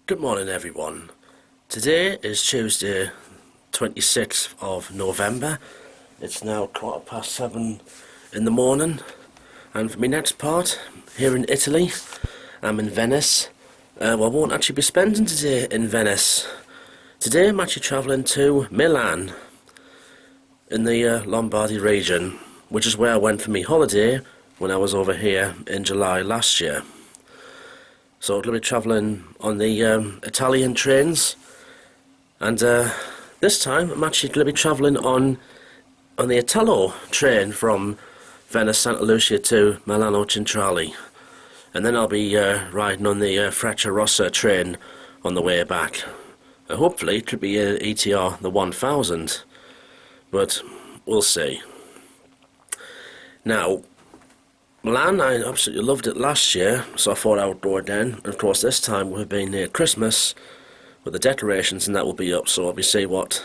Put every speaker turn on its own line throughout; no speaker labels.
Good morning everyone. Today is Tuesday 26th of November. It's now 7:15 in the morning, and for my next part here in Italy I'm in Venice. I won't actually be spending today in Venice. Today I'm actually travelling to Milan in the Lombardy region, which is where I went for my holiday when I was over here in July last year. So I'm going to be travelling on the Italian trains, and this time I'm actually going to be travelling on the Italo train from Venice Santa Lucia to Milano Centrale, and then I'll be riding on the Frecciarossa train on the way back. Hopefully it could be ETR the 1000, but we'll see. Now, Milan, I absolutely loved it last year, so I thought I would go again. And of course this time we've been near Christmas with the decorations, and that will be up, so I'll be see what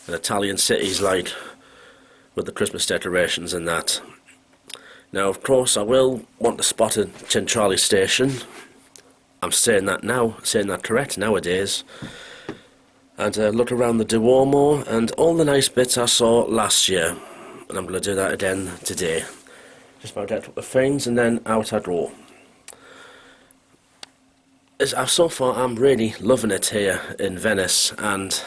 an Italian city's like with the Christmas decorations and that. Now of course I will want to spot a Centrale station. I'm saying that correct nowadays. And look around the Duomo and all the nice bits I saw last year. And I'm going to do that again today. Just about get up the things and then out I go. So far I'm really loving it here in Venice, and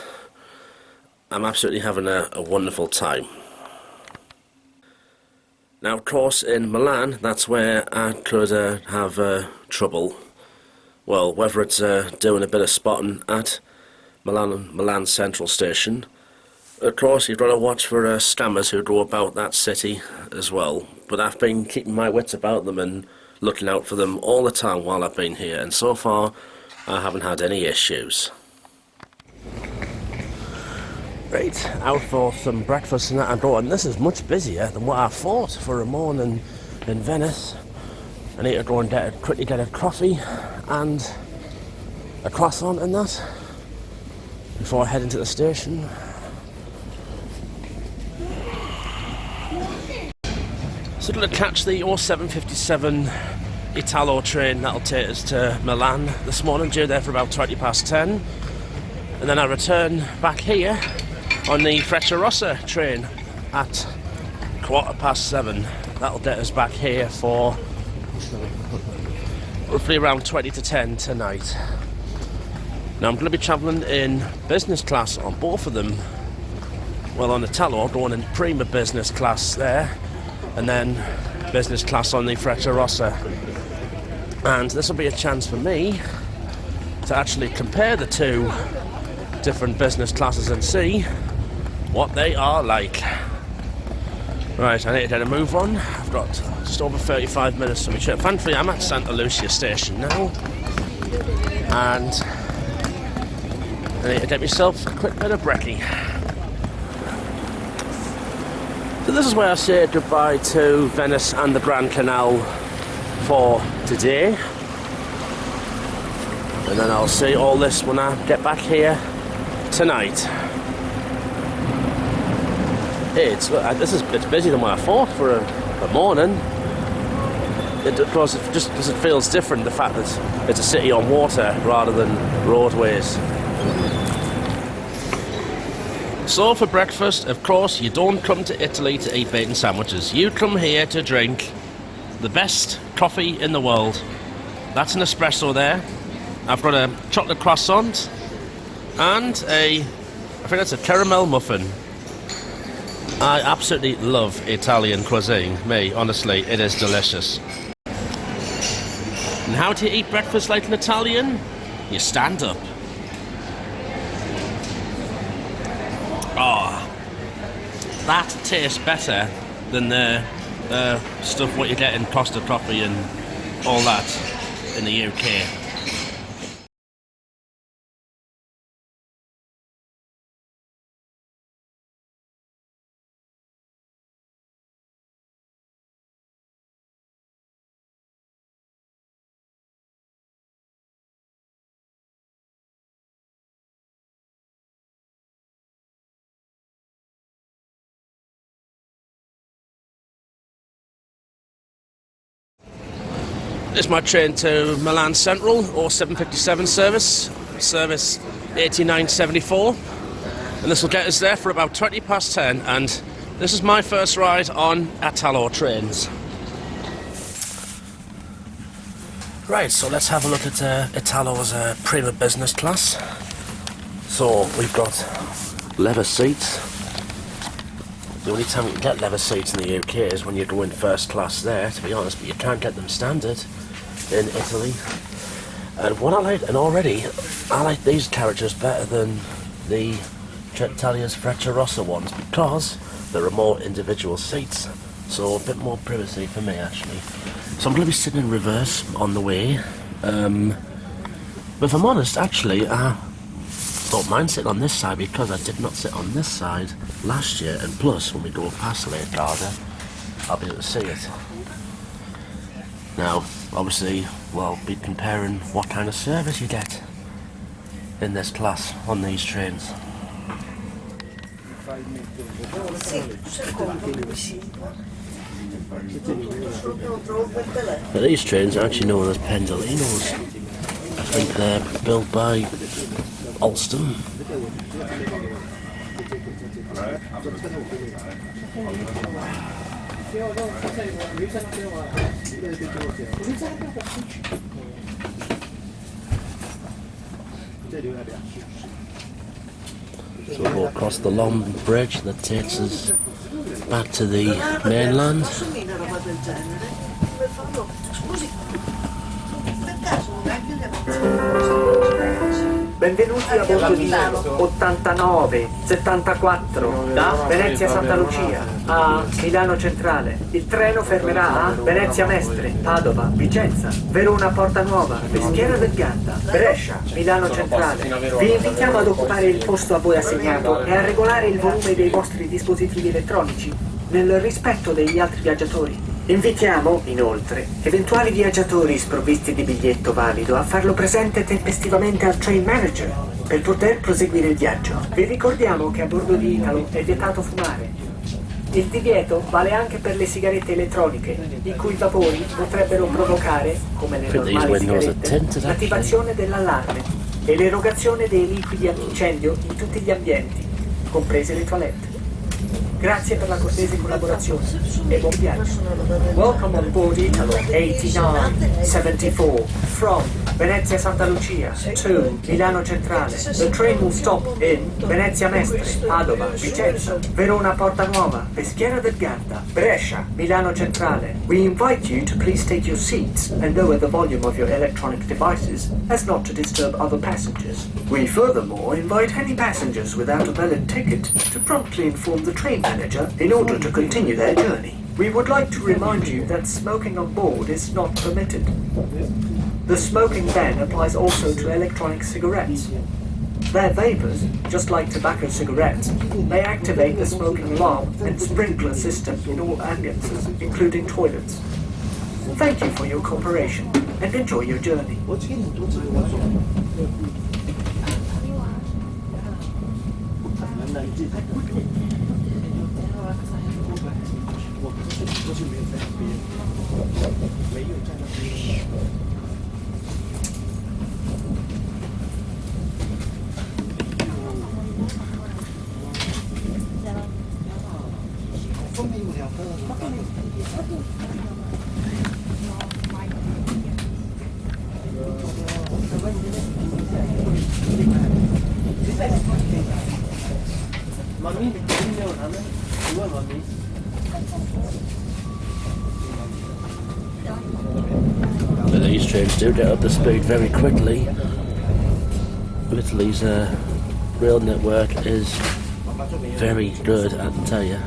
I'm absolutely having a wonderful time. Now of course in Milan, that's where I could have trouble. Well, whether it's doing a bit of spotting at Milan Central Station. Of course, you've got to watch for scammers who go about that city as well. But I've been keeping my wits about them and looking out for them all the time while I've been here, and so far I haven't had any issues. Right, out for some breakfast and that I go, and this is much busier than what I thought for a morning in Venice. I need to go and quickly get a coffee and a croissant and that before I head into the station. So we're going to catch the 0757 Italo train that'll take us to Milan this morning, due there for about 10:20, and then I return back here on the Frecciarossa train at 7:15. That'll get us back here for roughly around 10 tonight. Now I'm going to be travelling in business class on both of them. Well, on Italo, going in prima business class there, and then business class on the Frecciarossa. And this will be a chance for me to actually compare the two different business classes and see what they are like. Right, I need to get a move on. I've got just over 35 minutes to my trip. Thankfully I'm at Santa Lucia station now, and I need to get myself a quick bit of brekkie. So this is where I say goodbye to Venice and the Grand Canal for today. And then I'll see all this when I get back here tonight. It's busier than what I thought for a morning. Of course, just because it feels different, the fact that it's a city on water rather than roadways. So for breakfast, of course, you don't come to Italy to eat bacon sandwiches. You come here to drink the best coffee in the world. That's an espresso there. I've got a chocolate croissant and I think that's a caramel muffin. I absolutely love Italian cuisine. Me, honestly, it is delicious. And how do you eat breakfast like an Italian? You stand up. Oh, that tastes better than the stuff what you get in Costa Coffee and all that in the UK. This is my train to Milan Central, or 757 service. service 8974, and this will get us there for about 20 past 10, and this is my first ride on Italo trains. Right, so let's have a look at Italo's Prima Business Class. So we've got leather seats. The only time you can get leather seats in the UK is when you go in first class there, to be honest, but you can't get them standard in Italy. And what I like, and already, I like these carriages better than the Trenitalias Frecciarossa ones because there are more individual seats, so a bit more privacy for me actually. So I'm going to be sitting in reverse on the way, but if I'm honest, actually, I don't mind sitting on this side because I did not sit on this side last year, and plus when we go past Lake Garda I'll be able to see it. Now obviously we'll be comparing what kind of service you get in this class on these trains. But these trains are actually known as Pendolinos. I think they're built by Alstom. So we'll go across the long bridge that takes us back to the mainland.
Benvenuti a bordo di 89 74 da Venezia Santa Lucia a Milano Centrale. Il treno fermerà a Venezia Mestre, Padova, Vicenza, Verona Porta Nuova, Peschiera del Garda, Brescia, Milano Centrale. Vi invitiamo ad occupare il posto a voi assegnato e a regolare il volume dei vostri dispositivi elettronici nel rispetto degli altri viaggiatori. Invitiamo, inoltre, eventuali viaggiatori sprovvisti di biglietto valido a farlo presente tempestivamente al train manager per poter proseguire il viaggio. Vi ricordiamo che a bordo di Italo è vietato fumare. Il divieto vale anche per le sigarette elettroniche, i cui vapori potrebbero provocare, come le normali sigarette, l'attivazione dell'allarme e l'erogazione dei liquidi antincendio in tutti gli ambienti, comprese le toilette. Grazie per la cortese collaborazione e buon viaggio. Welcome on board Italo 8974 from Venezia Santa Lucia to Milano Centrale. The train will stop in Venezia Mestre, Padova, Vicenza, Verona Porta Nuova, Peschiera del Garda, Brescia, Milano Centrale. We invite you to please take your seats and lower the volume of your electronic devices as not to disturb other passengers. We furthermore invite any passengers without a valid ticket to promptly inform the train manager in order to continue their journey. We would like to remind you that smoking on board is not permitted. The smoking ban applies also to electronic cigarettes. Their vapors, just like tobacco cigarettes, may activate the smoking alarm and sprinkler system in all ambulances, including toilets. Thank you for your cooperation and enjoy your journey.
But these trains do get up to speed very quickly. Italy's rail network is very good, I can tell you.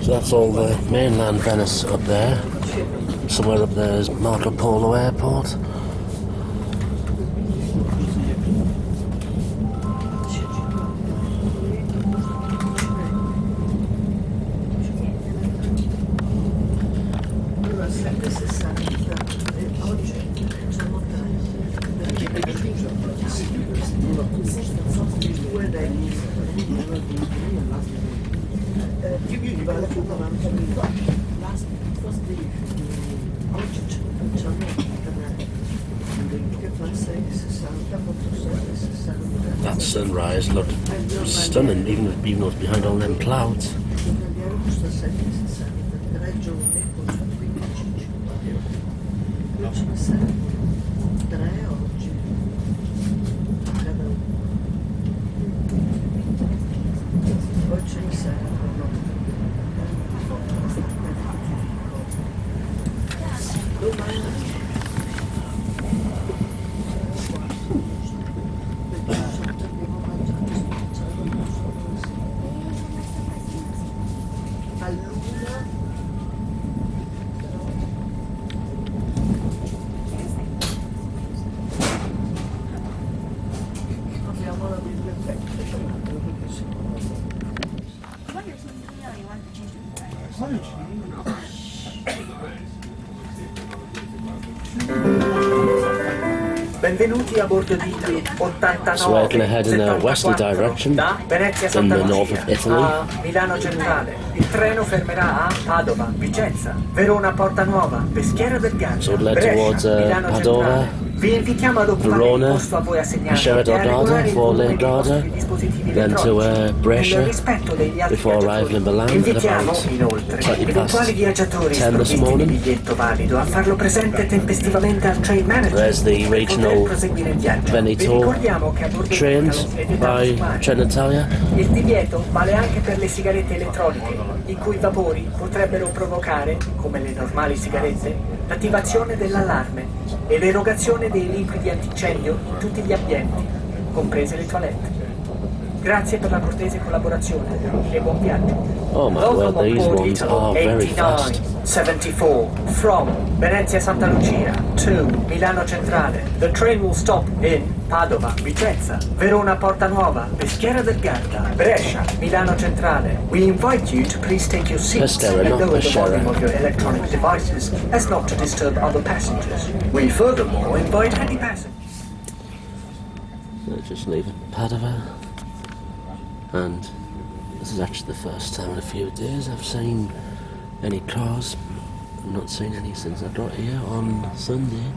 So that's all the mainland Venice up there. Somewhere up there is Marco Polo Airport. That sunrise looked stunning, even if it was behind all them clouds.
Benvenuti a bordo di Italo 89
So we're going to head in a westerly direction
da Venezia
in
Santa
the north
Lucia
of Italy.
a Milano Centrale. Il treno fermerà a Padova, Vicenza, Verona Porta Nuova, Peschiera del Garda,
So we'll head
Brescia,
towards
Milano
Padova,
Centrale. Vi invitiamo ad occupare
Verona,
il posto a voi assegnato
Peschiera
e
del
a regolare il
for
volume dei
Garda,
vostri dispositivi
then to
elettronici.
Brescia,
Nel rispetto degli altri
before arriving in Milan at
invitiamo
about
inoltre
20
eventuali
past
viaggiatori
10 this
sprovvisti di
morning.
biglietto valido a farlo presente tempestivamente al train manager.
There's the
per poter
regional
proseguire il viaggio. Vi
Veneto
ricordiamo che a bordo
trains
di Italo è vietato
by
fumare.
Trenitalia.
Il divieto vale anche per le sigarette elettroniche, i cui vapori potrebbero provocare, come le normali sigarette, l'attivazione dell'allarme e l'erogazione dei liquidi antincendio in tutti gli ambienti, comprese le toilette. Grazie per la cortese collaborazione e buon viaggio.
Oh my word, these ones are very fast.
74 from Venezia Santa Lucia to Milano Centrale. The train will stop in Padova, Vicenza, Verona Porta Nuova, Peschiera del Garda, Brescia, Milano Centrale. We invite you to please take your seats
Peschiera,
and
not
lower the
Peschiera.
volume of your electronic devices as not to disturb other passengers. We furthermore invite any passengers.
So just leaving Padova, and this is actually the first time in a few days I've seen any cars. I've not seen any since I got here on Sunday.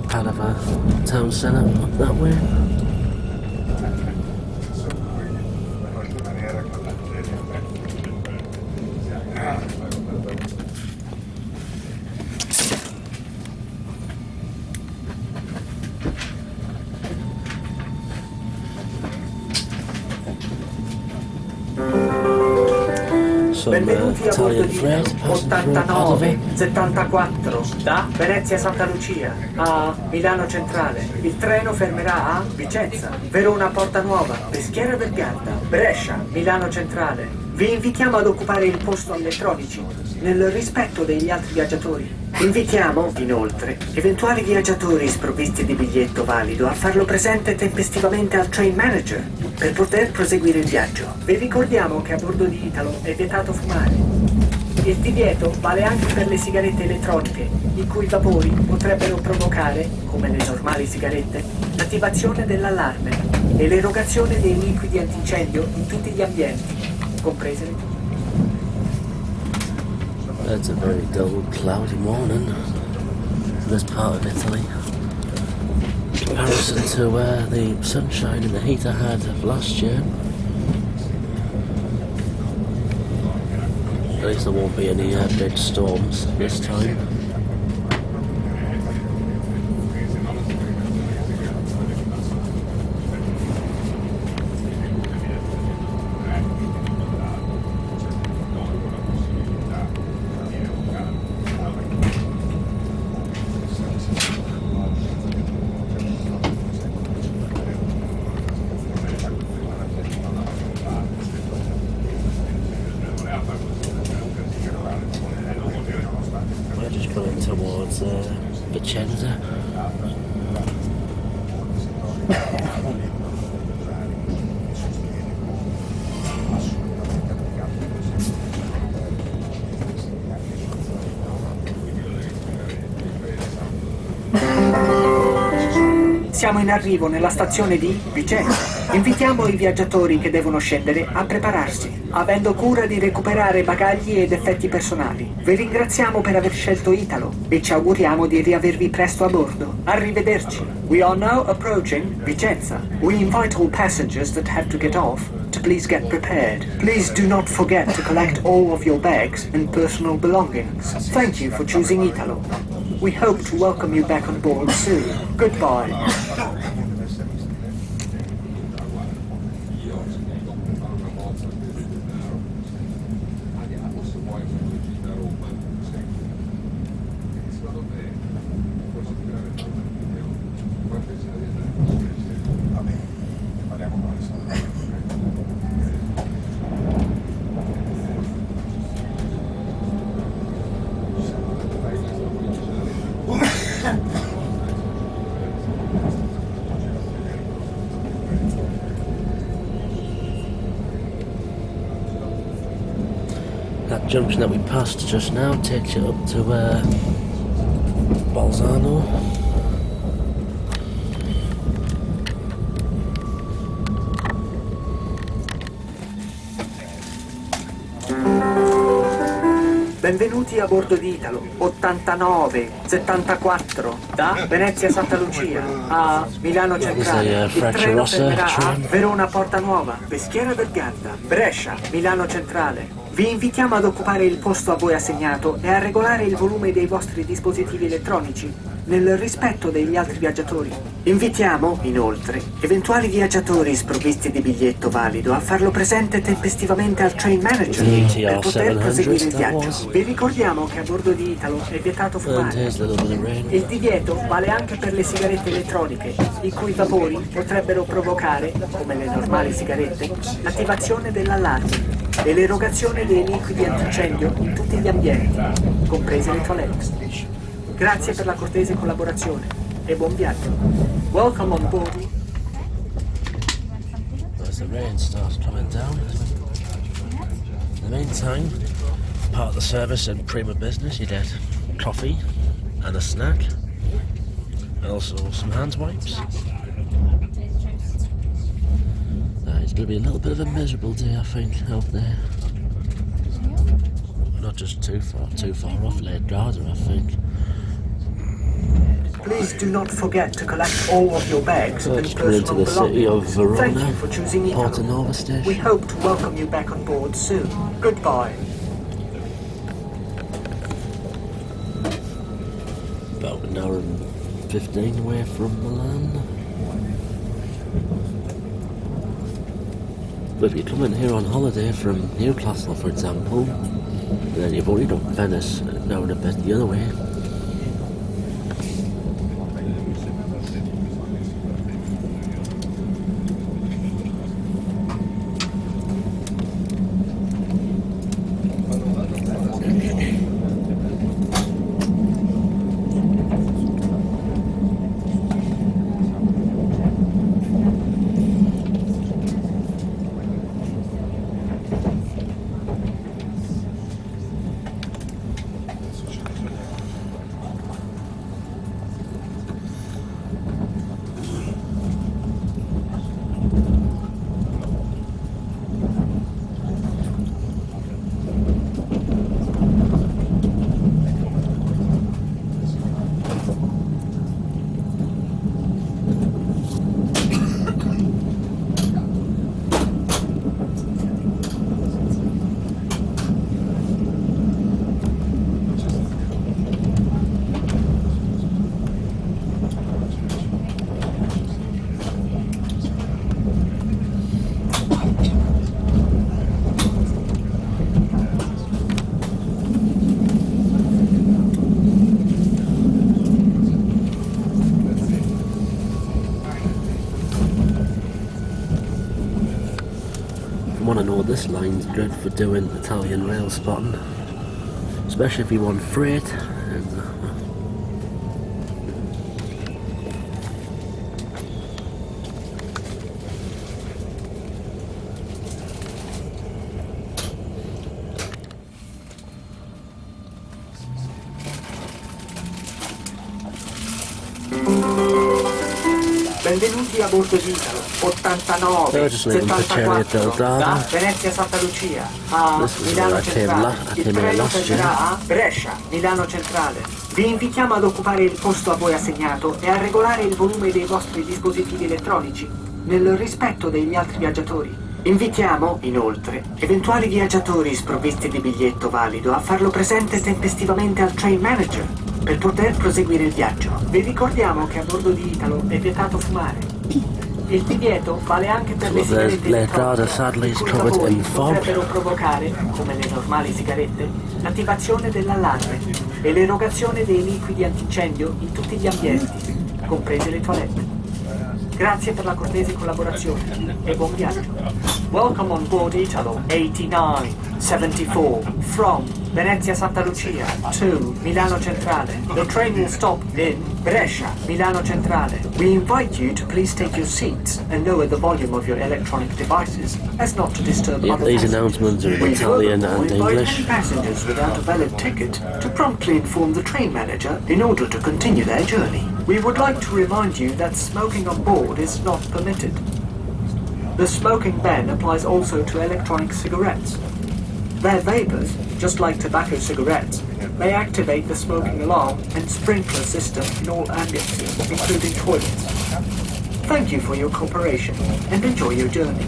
Padova town centre up that way. Some
Benvenuti a bordo
Italian
di
freight passing through Padova.
89 74 da Venezia Santa Lucia a Milano Centrale. Il treno fermerà a Vicenza, Verona Porta Nuova, Peschiera del Garda, Brescia, Milano Centrale. Vi invitiamo ad occupare il posto elettronici nel rispetto degli altri viaggiatori. Invitiamo, inoltre, eventuali viaggiatori sprovvisti di biglietto valido a farlo presente tempestivamente al train manager per poter proseguire il viaggio. Vi ricordiamo che a bordo di Italo è vietato fumare. Il divieto vale anche per le sigarette elettroniche, i cui vapori potrebbero provocare, come le normali sigarette, l'attivazione dell'allarme e l'erogazione dei liquidi antincendio in tutti gli ambienti, comprese le tute.
It's a very dull, cloudy morning in this part of Italy. In comparison to the sunshine and the heat I had of last year. At least there won't be any big storms this time.
Siamo in arrivo nella stazione di Vicenza. Invitiamo i viaggiatori che devono scendere a prepararsi, avendo cura di recuperare bagagli ed effetti personali. Vi ringraziamo per aver scelto Italo e ci auguriamo di riavervi presto a bordo. Arrivederci. We are now approaching Vicenza. We invite all passengers that have to get off to please get prepared. Please do not forget to collect all of your bags and personal belongings. Thank you for choosing Italo. We hope to welcome you back on board soon. Goodbye.
That junction that we passed just now takes you up to Bolzano.
Benvenuti a bordo di Italo 8974 da Venezia Santa Lucia a Milano Centrale. Il treno fermerà a Verona Porta Nuova, Peschiera del Garda, Brescia, Milano Centrale. Vi invitiamo ad occupare il posto a voi assegnato e a regolare il volume dei vostri dispositivi elettronici nel rispetto degli altri viaggiatori. Invitiamo, inoltre, eventuali viaggiatori sprovvisti di biglietto valido a farlo presente tempestivamente al train manager per poter proseguire il viaggio. Vi ricordiamo che a bordo di Italo è vietato fumare. Il divieto vale anche per le sigarette elettroniche, i cui vapori potrebbero provocare, come le normali sigarette, l'attivazione dell'allarme e l'erogazione dei liquidi antincendio in tutti gli ambienti, comprese le toilette. Grazie per la cortese collaborazione e buon viaggio. Welcome on board.
As the rain starts coming down. In the meantime, part of the service and prima business, you get coffee and a snack, and also some hand wipes. It's going to be a little bit of a miserable day, I think, out there. Not just too far off Lake Garda, I think.
Please do not forget to collect all of your bags and
Just coming into
personal
the city of
belongings. Thank
Verona,
you for choosing
Porta
Italo.
Nova station.
We hope to welcome you back on board soon. Goodbye.
About an hour and 15 away from Milan. But if you come in here on holiday from Newcastle, for example, and then you've already done Venice, an hour and a bit the other way. Want to know this line's good for doing Italian rail spotting, especially if you want freight. And
Benvenuti a bordo di Italo. 89
just leaving Frecciarossa
74
Dodds.
da Venezia Santa Lucia a
This is
Milano
where I came
Centrale.
I
Il
came here
treno
last year.
fermerà a Brescia, Milano Centrale. Vi invitiamo ad occupare il posto a voi assegnato e a regolare il volume dei vostri dispositivi elettronici nel rispetto degli altri viaggiatori. Invitiamo, inoltre, eventuali viaggiatori sprovvisti di biglietto valido a farlo presente tempestivamente al train manager per poter proseguire il viaggio. Vi ricordiamo che a bordo di Italo è vietato fumare. Il divieto vale anche per le sigarette elettroniche,
sadly
i
is
cui
covered
vapori
in fog.
potrebbero provocare, come le normali sigarette, l'attivazione dell'allarme e l'erogazione dei liquidi antincendio in tutti gli ambienti, comprese le toilette. Grazie per la cortese collaborazione e buon viaggio. Welcome on board Italo 8974 from Venezia Santa Lucia to Milano Centrale. The train will stop in Brescia, Milano Centrale. We invite you to please take your seats and lower the volume of your electronic devices as not to disturb
Yep,
other
these
passengers.
announcements are in
We
Italian
furthermore
and
invite
English.
any passengers without a valid ticket to promptly inform the train manager in order to continue their journey. We would like to remind you that smoking on board is not permitted. The smoking ban applies also to electronic cigarettes. Their vapors, just like tobacco cigarettes, may activate the smoking alarm and sprinkler system in all ambiances, including toilets. Thank you for your cooperation and enjoy your journey.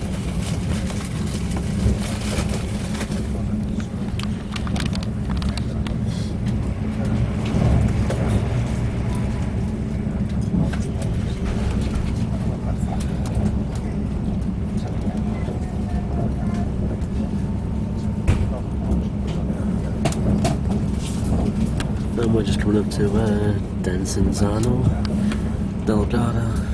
And we're just coming up to Desenzano, Delgado.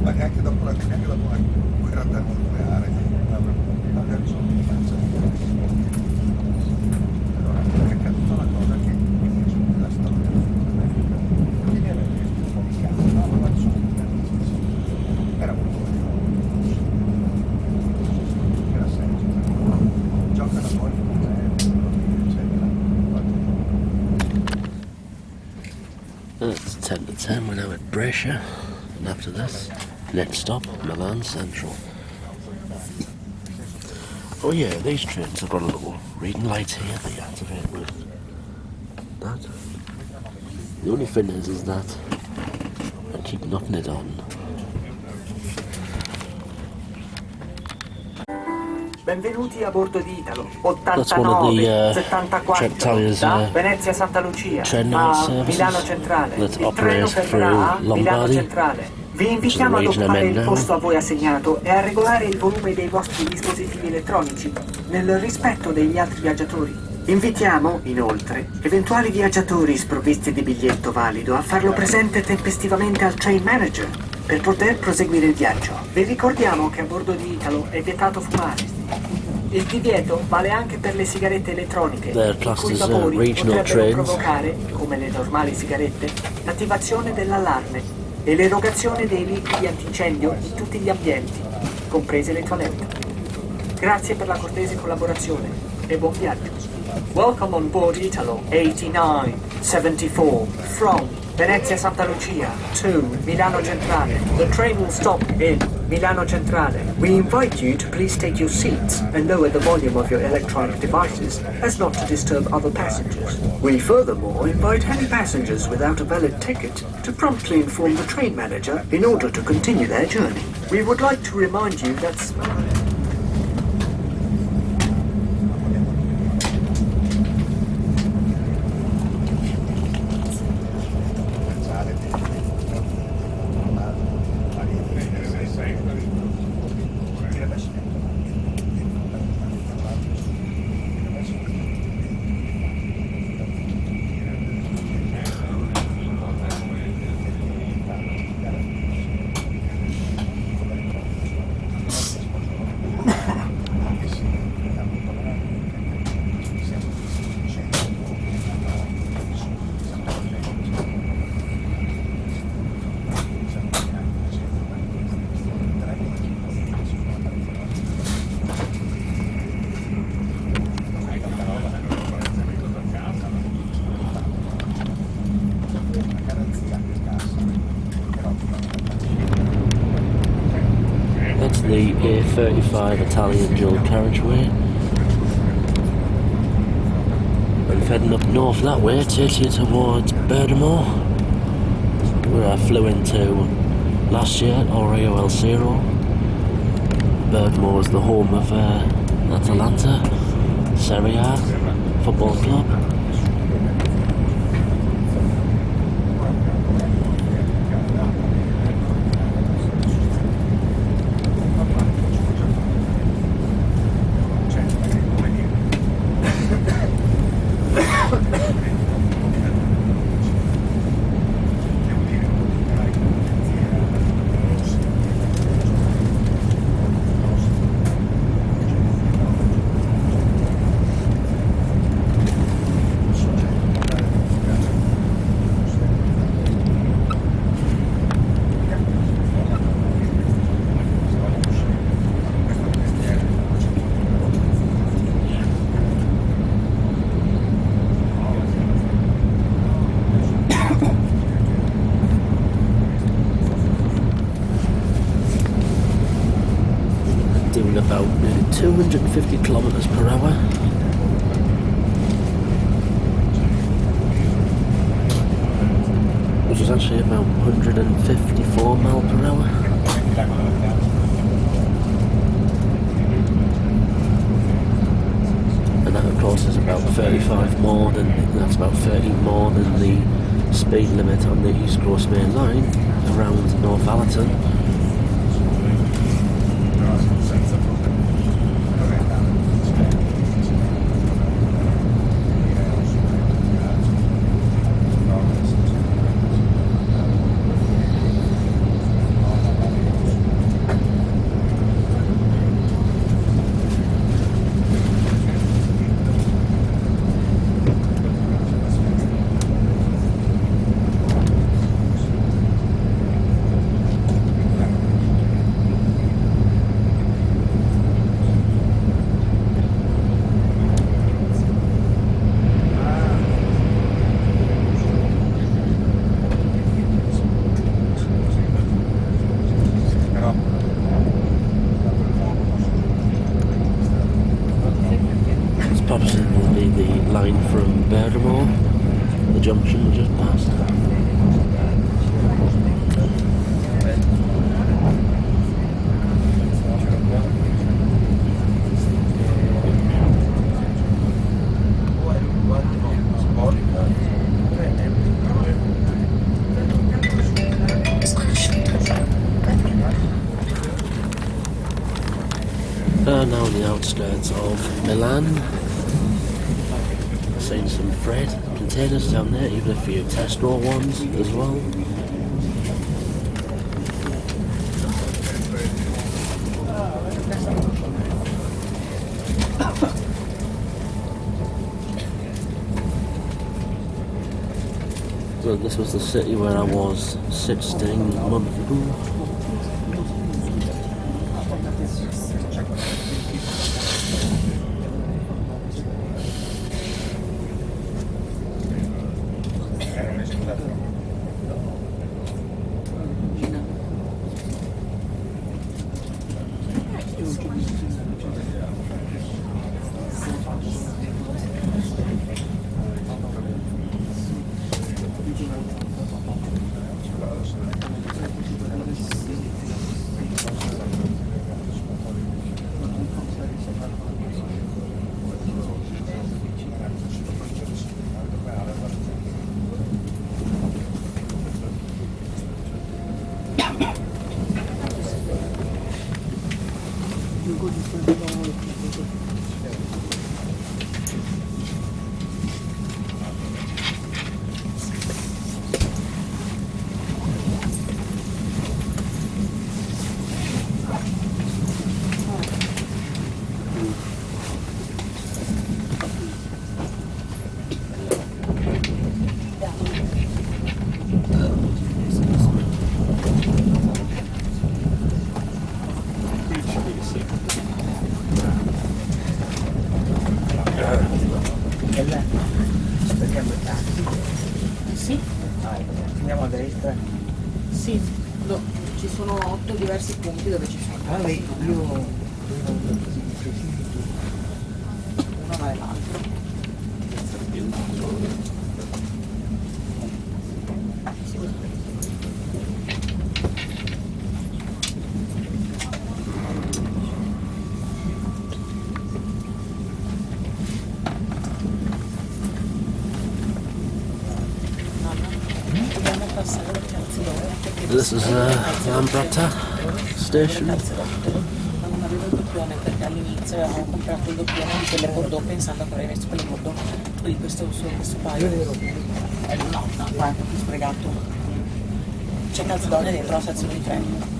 Ma neanche dopo la guerra termonucleare magari sono di faccia. Allora è caduta una cosa che la storia non viene un po' di cazzo, no? Ma sono era molto bello, era semplice, gioca la poi eccetera.
It's 10 to 10, we're now at Brescia, and after this, next stop, Milan Central. Oh yeah, these trains have got a little reading light here that you activate with that. The only thing is that I keep knocking it on.
Benvenuti a bordo di Italo
That's one of
89
the
74
Trenitalias
da Venezia Santa Lucia
train
a
services
Milano Centrale.
that
Il
operate
treno fermerà a
through
Milano
Lombardy,
Centrale. Vi
which is the
invitiamo ad
region I'm
occupare
in
il
now.
posto a voi assegnato e a regolare il volume dei vostri dispositivi elettronici nel rispetto degli altri viaggiatori. Invitiamo, inoltre, eventuali viaggiatori sprovvisti di biglietto valido a farlo presente tempestivamente al train manager per poter proseguire il viaggio. Vi ricordiamo che a bordo di Italo è vietato fumare. Il divieto vale anche per le sigarette elettroniche,
They're
i
classed
cui
as,
vapori
regional
potrebbero
trains.
provocare, come le normali sigarette, l'attivazione dell'allarme e l'erogazione dei liquidi antincendio in tutti gli ambienti, comprese le toilette. Grazie per la cortese collaborazione e buon viaggio. Welcome on board Italo 8974 from Venezia Santa Lucia to Milano Centrale. The train will stop in Milano Centrale. We invite you to please take your seats and lower the volume of your electronic devices as not to disturb other passengers. We furthermore invite any passengers without a valid ticket to promptly inform the train manager in order to continue their journey. We would like to remind you that
It's the A35 Italian dual carriageway. And heading up north that way takes you towards Bergamo, where I flew into last year at Oreo El Ciro. Bergamo is the home of Atalanta Serie A football club. Doing about 250 kilometers per hour. Which is actually about 154 mile per hour. And that of course is about 35 more than, that's about 30 more than the speed limit on the East Coast Main Line around Northallerton. Possibly the line from Bergamo, the junction we just passed. Now on the outskirts of Milan. Seen some freight containers down there, even a few Tesco ones as well. So this was the city where I was 16 months ago.
Sì?
Andiamo a destra.
Sì, ci sono 8 diversi punti dove ci sono
Io uno
va e l'altro. Dobbiamo passare al calzolone.
This is Lambretta station.
Non avevo il doppione perché all'inizio avevamo comprato il doppione di quelle bordeaux pensando che avrei messo quelle bordeaux di questo paio. No, guarda, più spregato. C'è calzolone dentro la stazione di treno.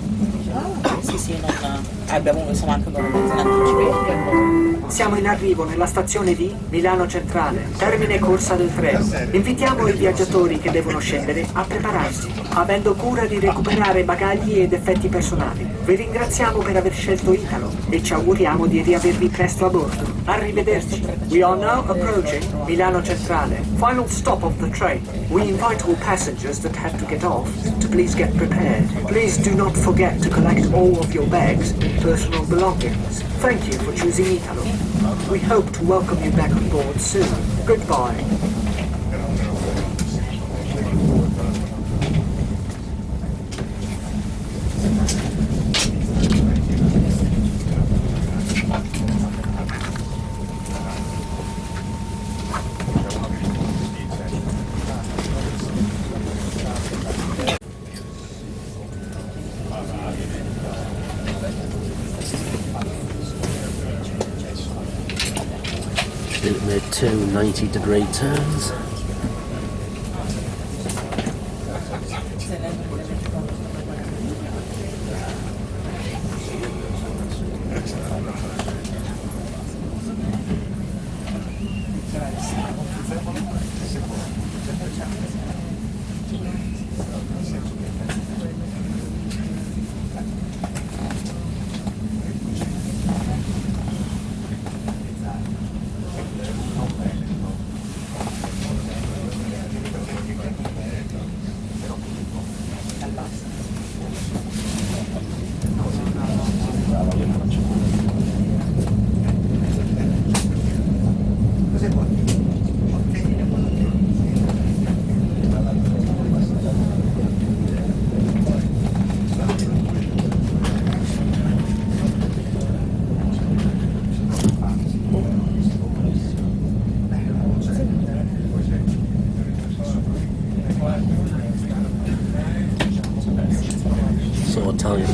Sì, non abbiamo messo anche una benzina anticipo.
Siamo in arrivo nella stazione di Milano Centrale, termine corsa del treno. Invitiamo i viaggiatori che devono scendere a prepararsi, avendo cura di recuperare bagagli ed effetti personali. Vi ringraziamo per aver scelto Italo e ci auguriamo di riavervi presto a bordo. Arrivederci. We are now approaching Milano Centrale, final stop of the train. We invite all passengers that have to get off to please get prepared. Please do not forget to collect all of your bags and personal belongings. Thank you for choosing Italo. We hope to welcome you back on board soon. Goodbye.
It made two 90-degree turns.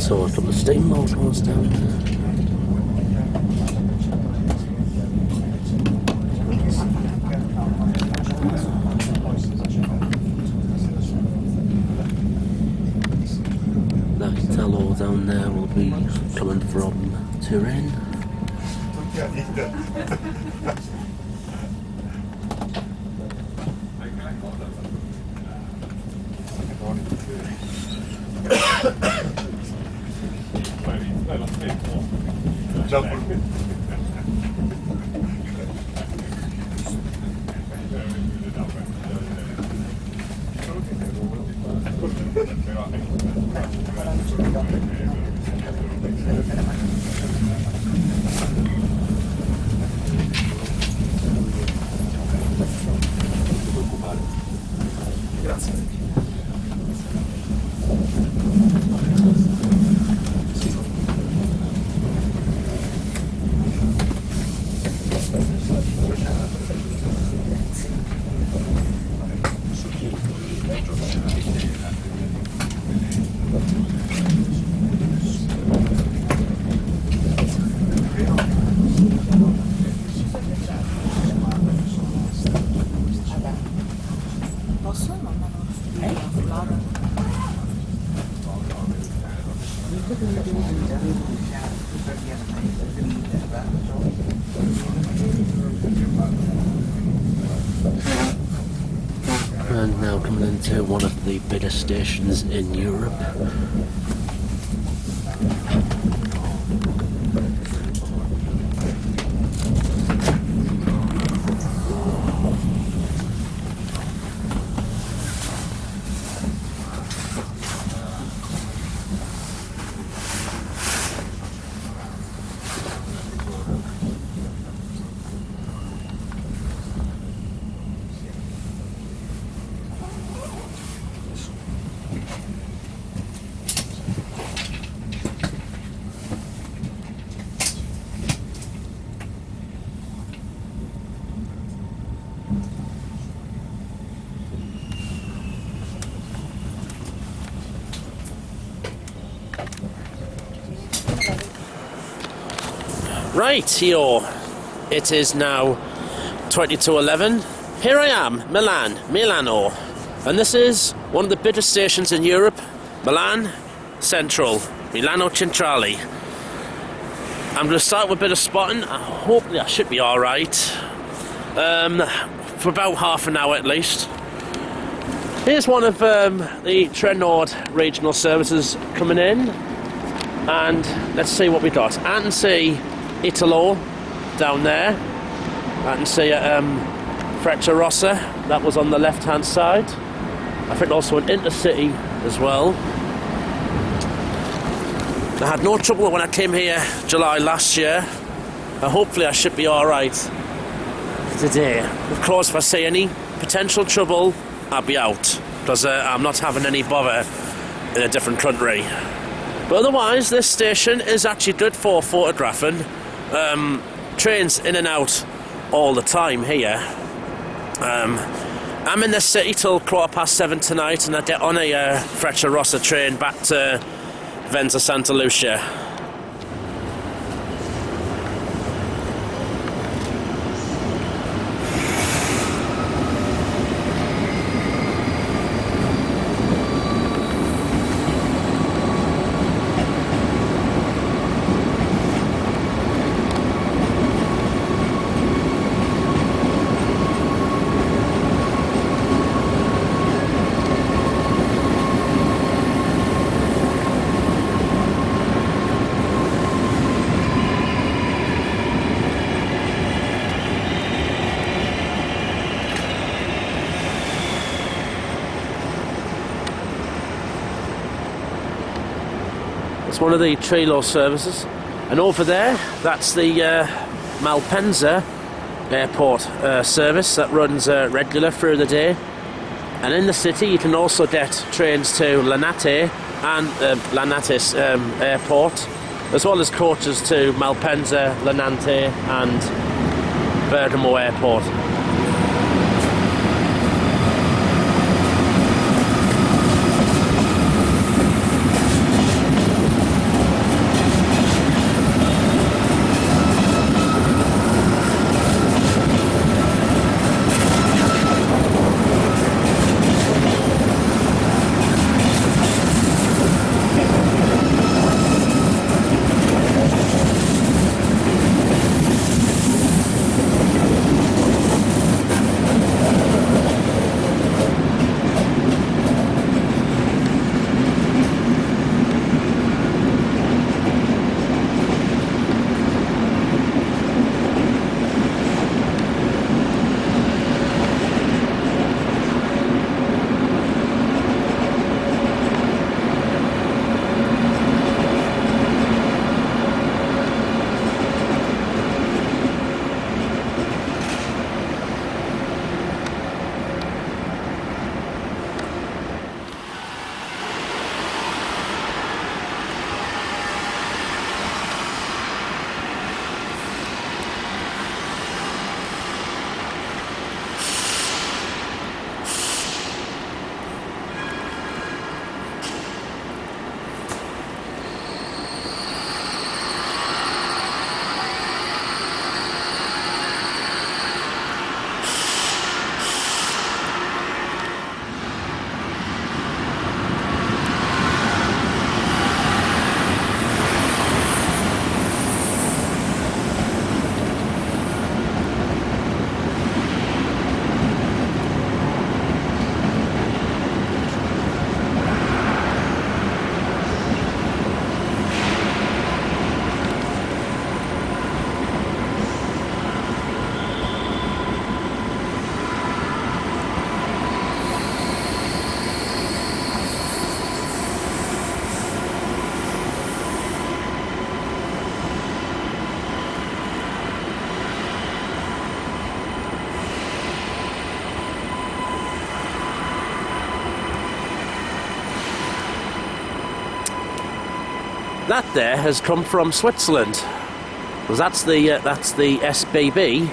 Saw a couple of steam motors down there. That Italo down there will be coming from Turin. And now coming into one of the biggest stations in Europe. Right, yo. It is now 22:11. Here I am, Milano. And this is one of the biggest stations in Europe, Milan Central, Milano Centrale. I'm going to start with a bit of spotting. Hopefully I should be alright. For about half an hour at least. Here's one of the Trenord regional services coming in. And let's see what we got. I can see Italo down there. I can see Frecciarossa, that was on the left hand side. I think also an intercity as well. I had no trouble when I came here July last year. Hopefully I should be alright today. Of course, if I see any potential trouble, I'll be out, because I'm not having any bother in a different country. But otherwise, this station is actually good for photographing. Trains in and out all the time here. I'm in the city till 7:15 tonight, and I get on a Frecciarossa train back to Venice, Santa Lucia. It's one of the Trilo services, and over there that's the Malpensa airport service that runs regular through the day. And in the city you can also get trains to Linate and Lanatis airport, as well as coaches to Malpensa, Linate and Bergamo airport. That there has come from Switzerland, because that's the SBB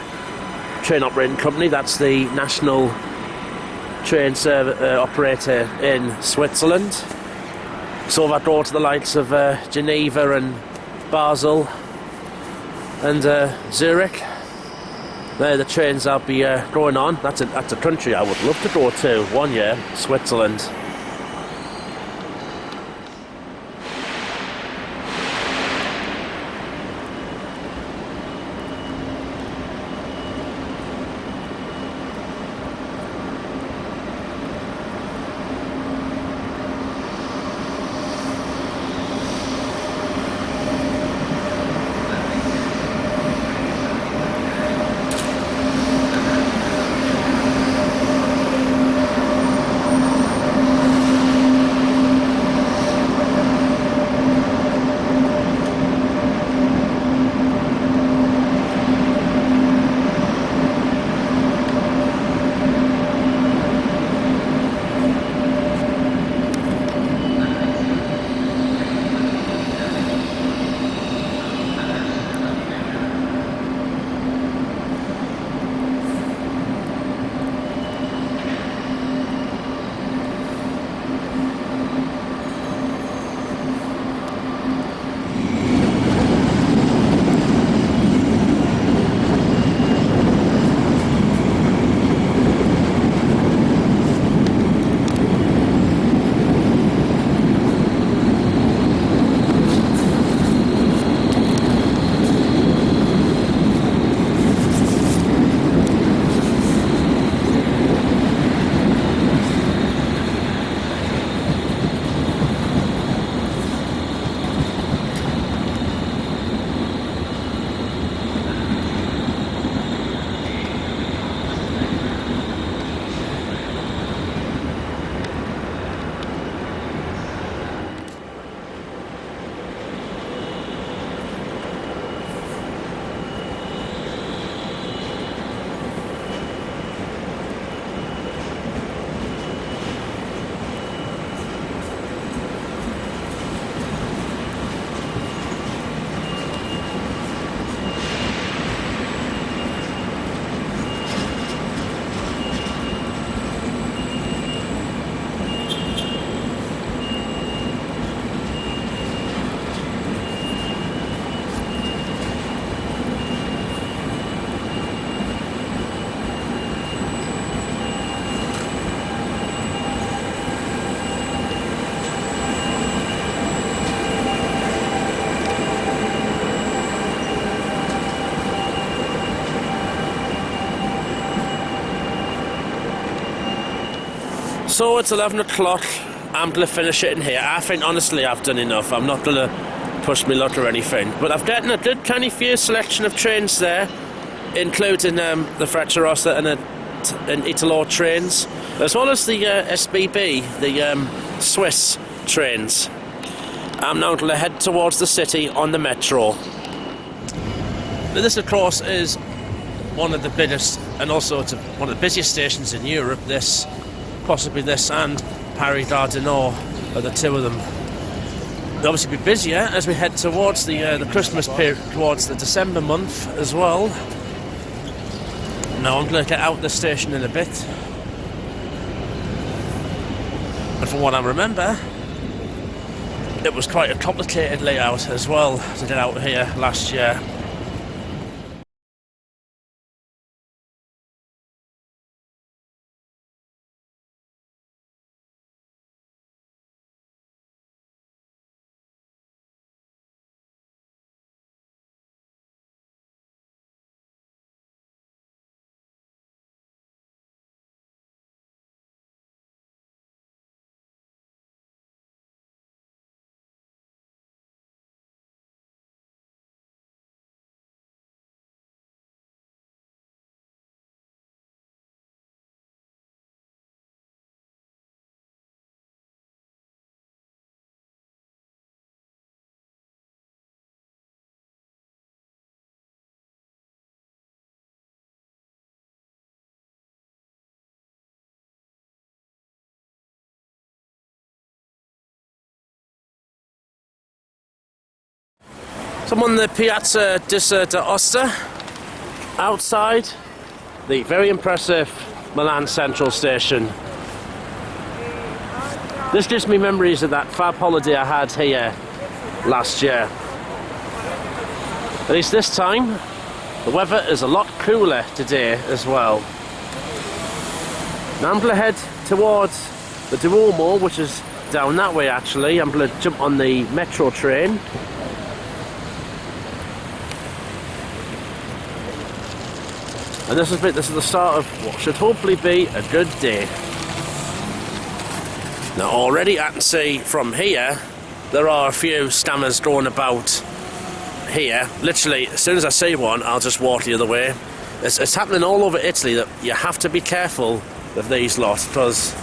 train operating company. That's the national train operator in Switzerland. So that door to the likes of Geneva and Basel, and Zurich. They're the trains I'll be going on. That's a country I would love to go to one year, Switzerland. So it's 11 o'clock. I'm going to finish it in here. I think honestly I've done enough. I'm not going to push my luck or anything. But I've gotten a good tiny few selection of trains there, including the Frecciarossa and Italo trains, as well as the SBB, the Swiss trains. I'm now going to head towards the city on the metro. Now this of course is one of the biggest and also it's one of the busiest stations in Europe. Possibly this and Paris Dardanelles are the two of them. They'll obviously be busier as we head towards the Christmas period, towards the December month as well. Now I'm going to get out the station in a bit. And from what I remember, it was quite a complicated layout as well to get out here last year. So I'm on the Piazza d'Aosta, outside the very impressive Milan Central Station. This gives me memories of that fab holiday I had here last year. At least this time, the weather is a lot cooler today as well. Now I'm going to head towards the Duomo, which is down that way actually. I'm going to jump on the metro train. And this is the start of what should hopefully be a good day. Now already I can see from here, there are a few stammers going about here. Literally, as soon as I see one, I'll just walk the other way. It's happening all over Italy that you have to be careful of these lot, because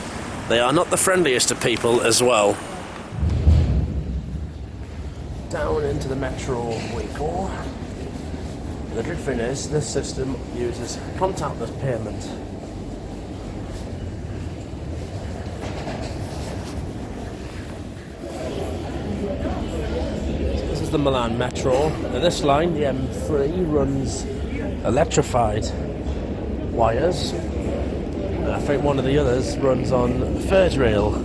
they are not the friendliest of people as well. Down into the metro we go. The good thing is, this system uses contactless payment. This is the Milan metro, and this line, the M3, runs electrified wires. And I think one of the others runs on third rail.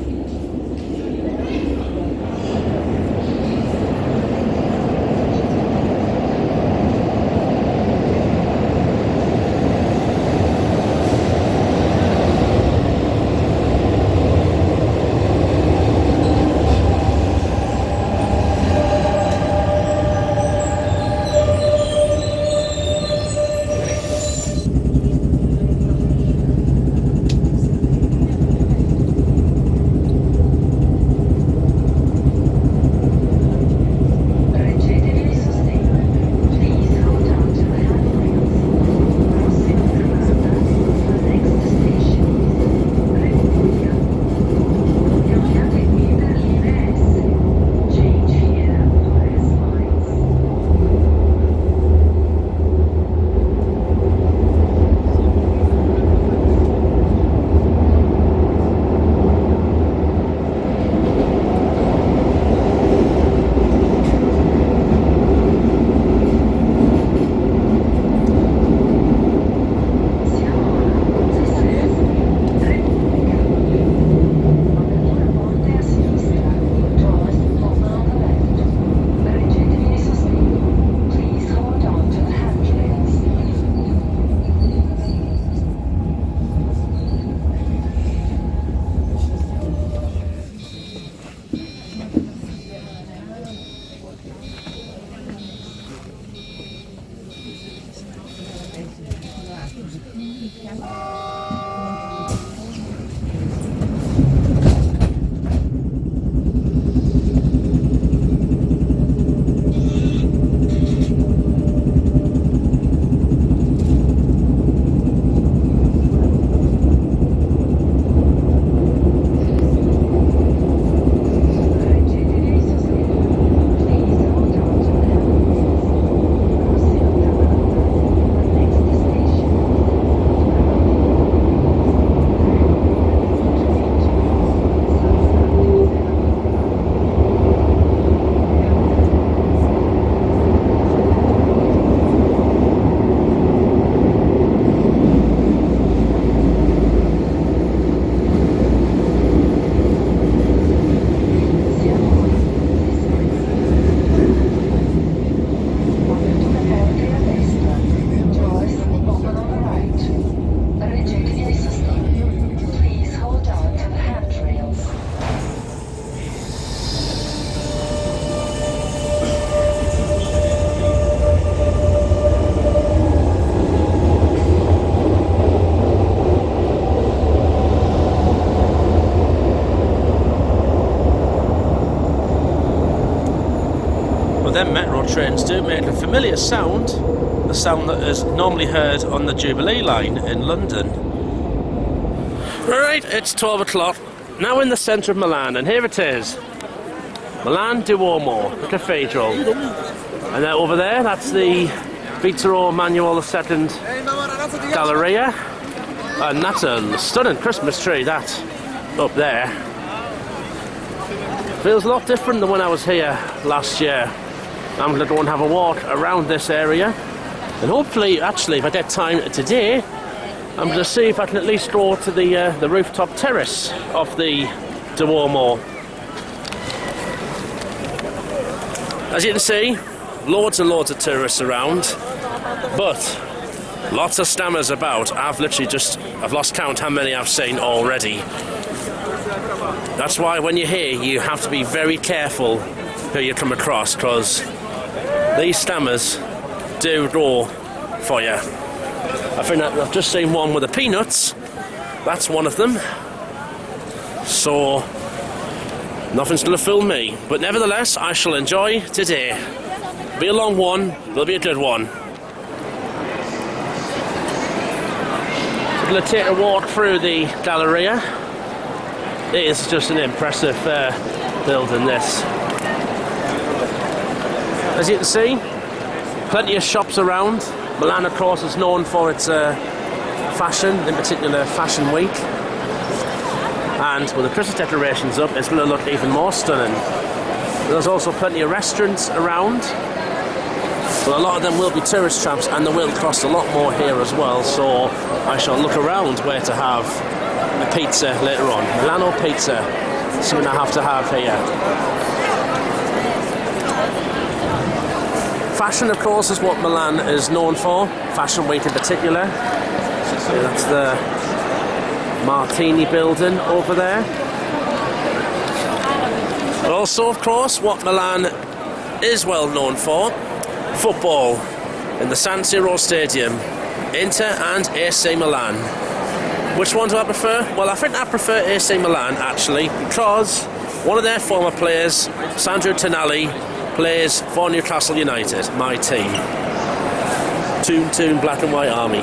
Them metro trains do make a familiar sound, the sound that is normally heard on the Jubilee line in London. Right, it's 12 o'clock, now in the centre of Milan, and here it is. Milan Duomo, the cathedral. And then over there, that's the Vittorio Emanuele II Galleria. And that's a stunning Christmas tree, that, up there. Feels a lot different than when I was here last year. I'm going to go and have a walk around this area, and hopefully, actually, if I get time today, I'm going to see if I can at least go to the rooftop terrace of the Duomo. As you can see, loads and loads of tourists around, but lots of stammers about. I've lost count how many I've seen already. That's why when you're here, you have to be very careful who you come across, because these stammers do go for you. I think I've just seen one with the peanuts. That's one of them. So nothing's going to fool me. But nevertheless, I shall enjoy today. Be a long one, it'll be a good one. I'm going to take a walk through the Galleria. It is just an impressive building, this. As you can see, plenty of shops around. Milan, of course, is known for its fashion, in particular Fashion Week. And with the Christmas decorations up, it's going to look even more stunning. There's also plenty of restaurants around. But a lot of them will be tourist traps, and they will cost a lot more here as well. So I shall look around where to have a pizza later on. Milano pizza, something I have to have here. Fashion, of course, is what Milan is known for. Fashion Week in particular. So that's the Martini building over there. But also, of course, what Milan is well known for, football in the San Siro Stadium. Inter and AC Milan. Which one do I prefer? Well, I think I prefer AC Milan, actually, because one of their former players, Sandro Tonali, plays for Newcastle United, my team. Toon Black and White Army.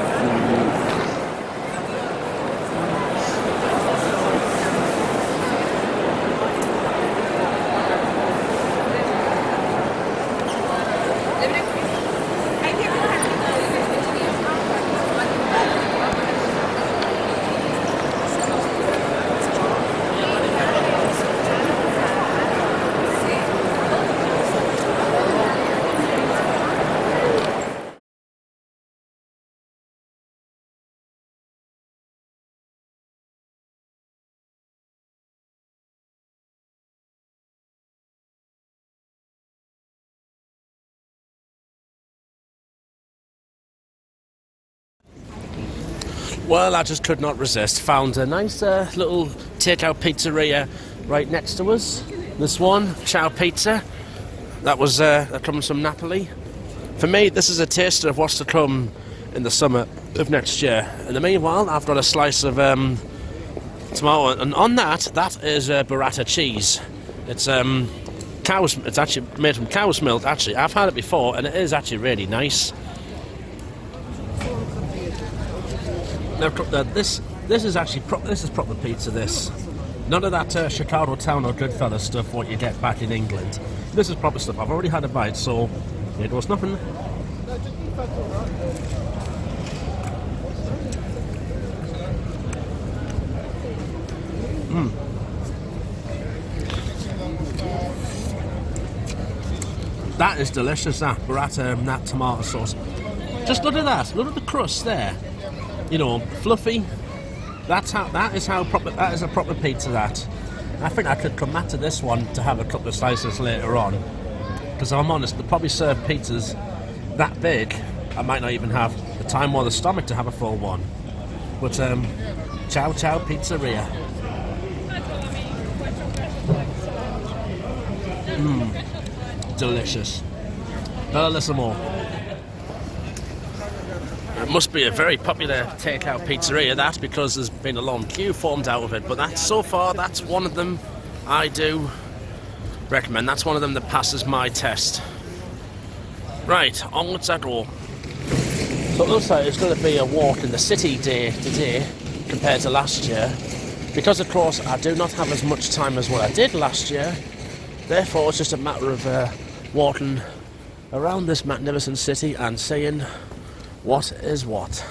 Well, I just could not resist. Found a nice little takeout pizzeria right next to us. This one, Ciao Pizza. That comes from Napoli. For me, this is a taster of what's to come in the summer of next year. In the meanwhile, I've got a slice of tomato, and on that is burrata cheese. It's it's actually made from cow's milk. Actually, I've had it before, and it is actually really nice. Now, this is actually proper pizza. This, none of that Chicago Town or Goodfellas stuff what you get back in England. This is proper stuff. I've already had a bite, so it was nothing. That is delicious. That burrata and that tomato sauce. Just look at that. Look at the crust there. You know, fluffy. That is a proper pizza. That. I think I could come back to this one to have a couple of slices later on. Because if I'm honest, they probably serve pizzas that big, I might not even have the time or the stomach to have a full one. But Ciao Pizzeria. Delicious. Listen more. It must be a very popular takeout pizzeria, that, because there's been a long queue formed out of it. But so far, that's one of them I do recommend. That's one of them that passes my test. Right, onwards I go. So it looks like it's going to be a walk in the city day today compared to last year. Because, of course, I do not have as much time as what I did last year. Therefore, it's just a matter of walking around this magnificent city and seeing what is what.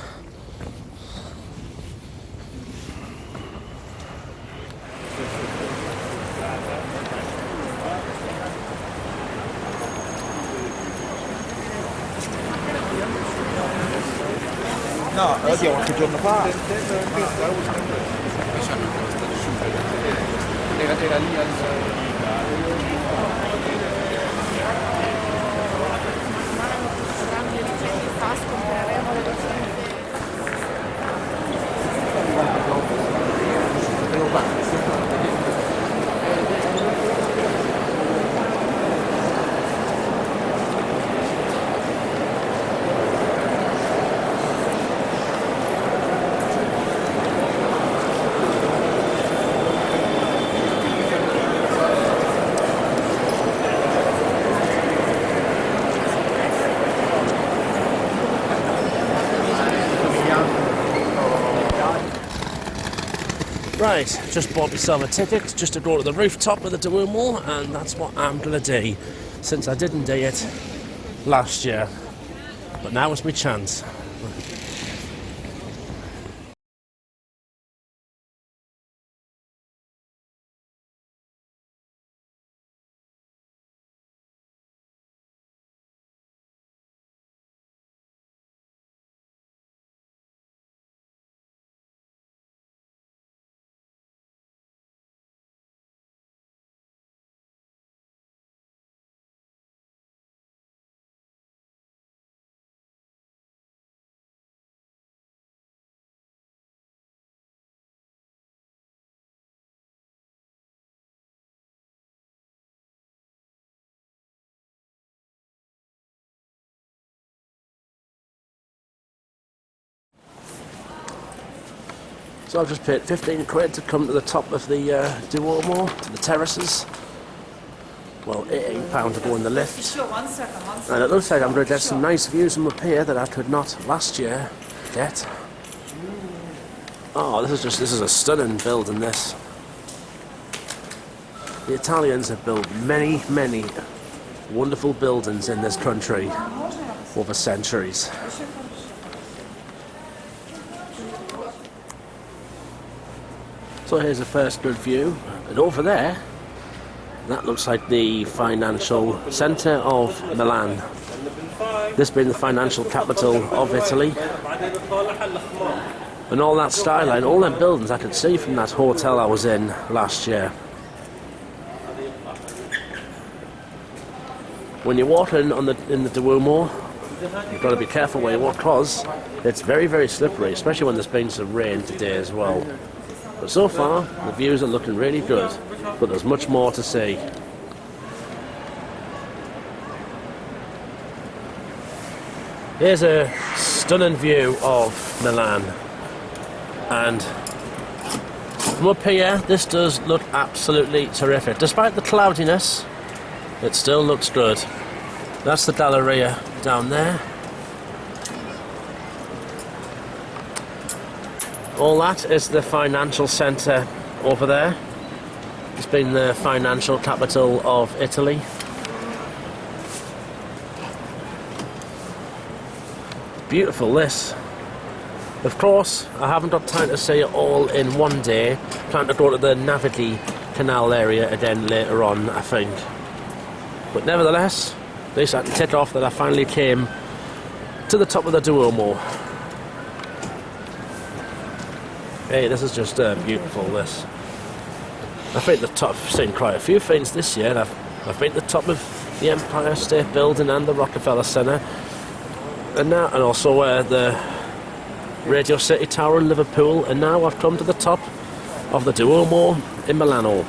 No, oddio, qualche giorno fa. Era lì al...
Right, just bought myself a ticket just to go to the rooftop of the Duomo, and that's what I'm going to do, since I didn't do it last year. But now it's my chance. So I've just paid 15 quid to come to the top of the Duomo, to the terraces. Well, £18 to go in the lift. And it looks like I'm going to get some nice views from up here that I could not last year get. Oh, this is a stunning building, this. The Italians have built many, many wonderful buildings in this country over centuries. So here's the first good view, and over there, that looks like the financial centre of Milan. This being the financial capital of Italy. And all that skyline, all them buildings I could see from that hotel I was in last year. When you're walking in the Duomo, you've got to be careful where you walk, because it's very, very slippery, especially when there's been some rain today as well. But so far, the views are looking really good, but there's much more to see. Here's a stunning view of Milan, and from up here, this does look absolutely terrific. Despite the cloudiness, it still looks good. That's the Galleria down there. All that is the financial centre over there. It's been the financial capital of Italy. Beautiful, this. Of course, I haven't got time to see it all in one day. Plan to go to the Navigli Canal area again later on, I think. But nevertheless, at least I can tick off that I finally came to the top of the Duomo. Hey, this is just beautiful, this. I've been to the top, I've seen quite a few things this year. I've been to the top of the Empire State Building and the Rockefeller Centre. And also the Radio City Tower in Liverpool. And now I've come to the top of the Duomo in Milano.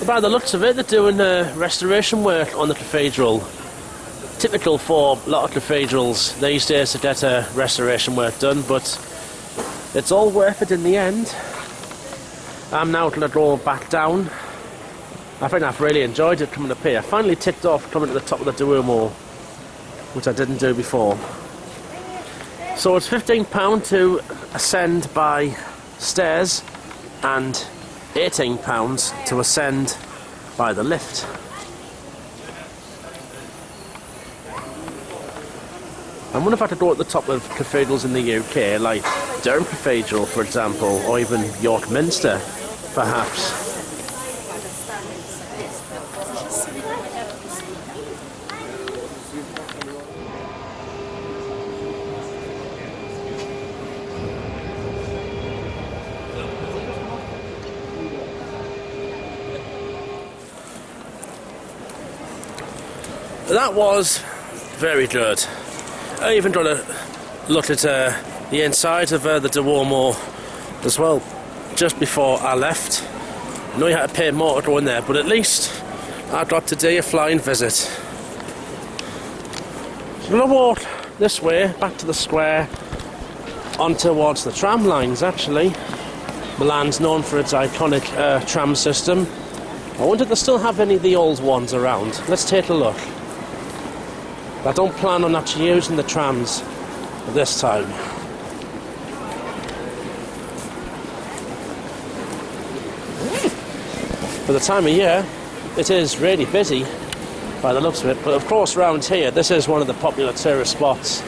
By the looks of it, they're doing restoration work on the cathedral. Typical for a lot of cathedrals these days to get restoration work done, but it's all worth it in the end. I'm now going to go back down. I think I've really enjoyed it coming up here. I finally ticked off coming to the top of the Duomo, which I didn't do before. So it's £15 to ascend by stairs and £18 to ascend by the lift. I wonder if I could go at the top of cathedrals in the UK, like Durham Cathedral, for example, or even York Minster, perhaps. that was very good. I even got a look at the inside of the Duomo as well, just before I left. I know you had to pay more to go in there, but at least I got today a flying visit. So I'm going to walk this way, back to the square, on towards the tram lines actually. Milan's known for its iconic tram system. I wonder if they still have any of the old ones around. Let's take a look. I don't plan on actually using the trams this time. For the time of year, it is really busy by the looks of it, but of course around here this is one of the popular tourist spots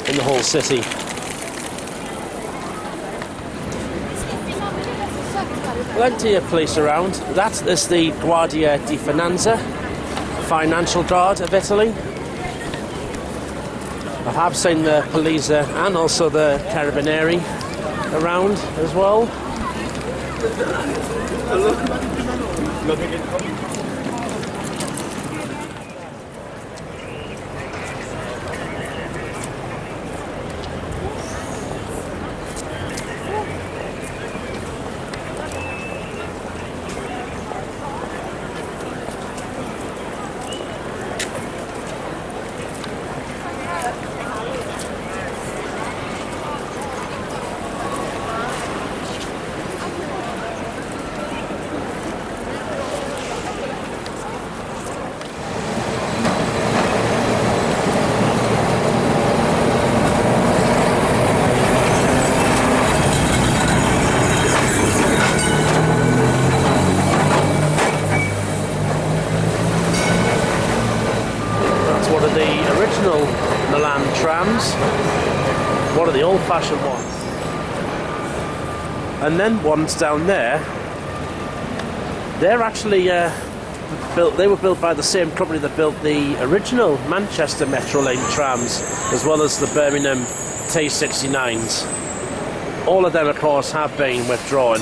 in the whole city. Plenty of police around. That is the Guardia di Finanza, financial guard of Italy. I have seen the police and also the carabinieri around as well. Milan trams, one of the old-fashioned ones, and then ones down there. They're actually built. They were built by the same company that built the original Manchester Metro Line trams, as well as the Birmingham T69s. All of them, of course, have been withdrawn.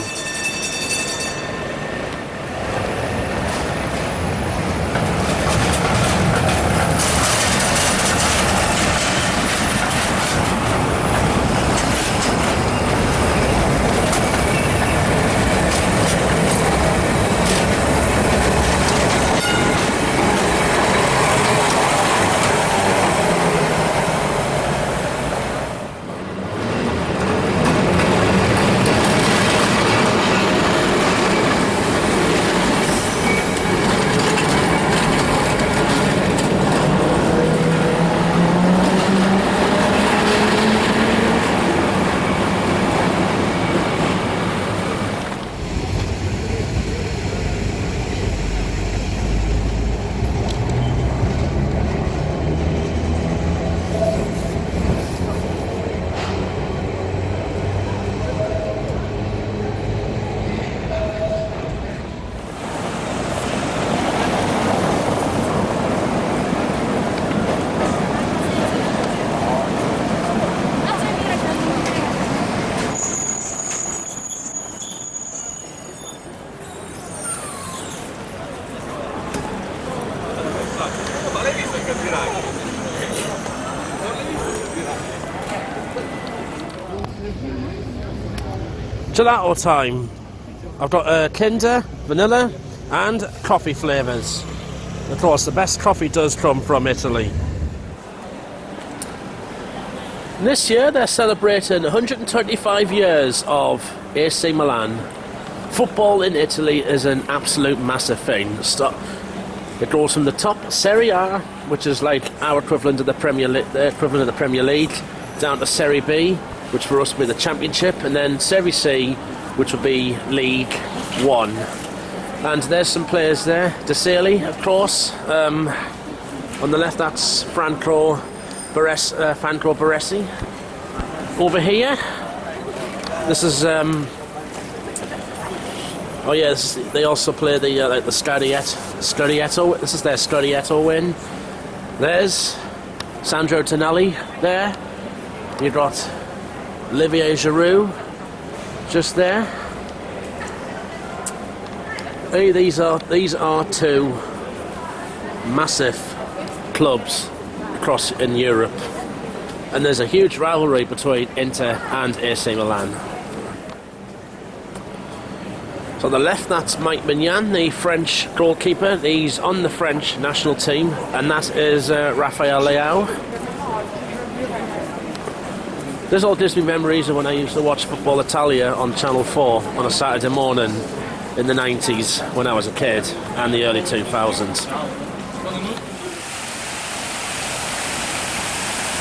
Gelato time. I've got Kinder, vanilla and coffee flavours. Of course, the best coffee does come from Italy. And this year they're celebrating 125 years of AC Milan. Football in Italy is an absolute massive thing. It goes from the top Serie A, which is like our equivalent of the Premier League, down to Serie B, which for us would be the Championship, and then Serie C, which would be League One. And there's some players there. De Sali, of course. On the left, that's Franco Baresi. Over here, this is they also play the Scudetto. This is their Scudetto win. There's Sandro Tonali there. You've got Olivier Giroud just there. Hey, these are two massive clubs across in Europe, and there's a huge rivalry between Inter and AC Milan. So on the left, that's Mike Mignan, the French goalkeeper. He's on the French national team, and that is Rafael Leao. This all gives me memories of when I used to watch Football Italia on Channel 4 on a Saturday morning in the 90s when I was a kid, and the early 2000s.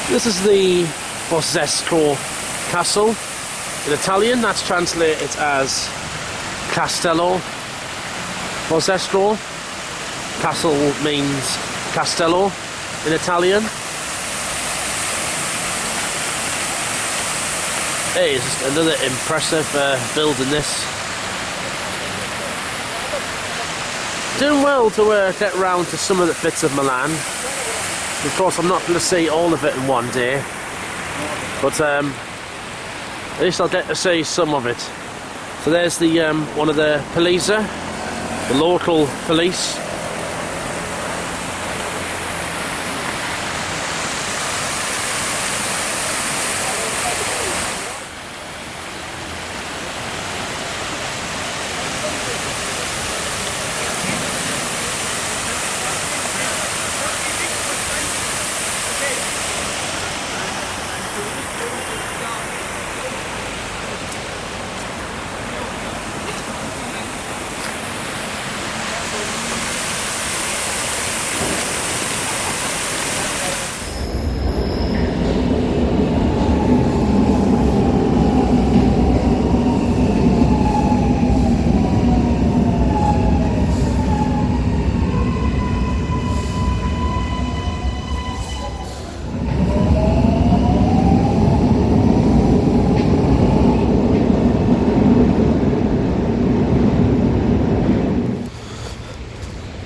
This is the Bossesco Castle. In Italian, that's translated as Castello Bossesco. Castle means Castello in Italian. It is another impressive building, this. Doing well to get round to some of the bits of Milan. Of course, I'm not going to see all of it in one day, but at least I'll get to see some of it. So there's the one of the Polizia, the local police.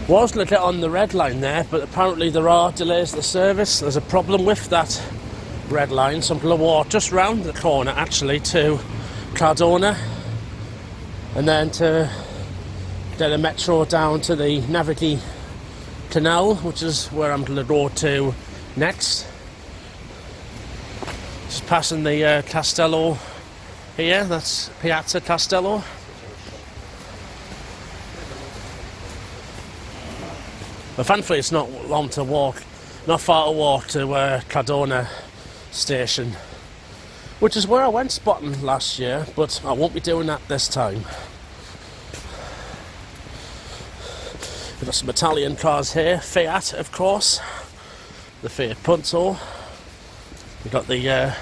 Was going to get on the red line there, but apparently there are delays to the service. There's a problem with that red line, so I'm going to walk just round the corner actually to Cardona, and then to get a metro down to the Navigli Canal, which is where I'm going to go to next. Just passing the Castello here, that's Piazza Castello. But thankfully it's not long to walk, not far to walk to Cardona station, which is where I went spotting last year, but I won't be doing that this time. We've got some Italian cars here, Fiat of course, the Fiat Punto. We've got the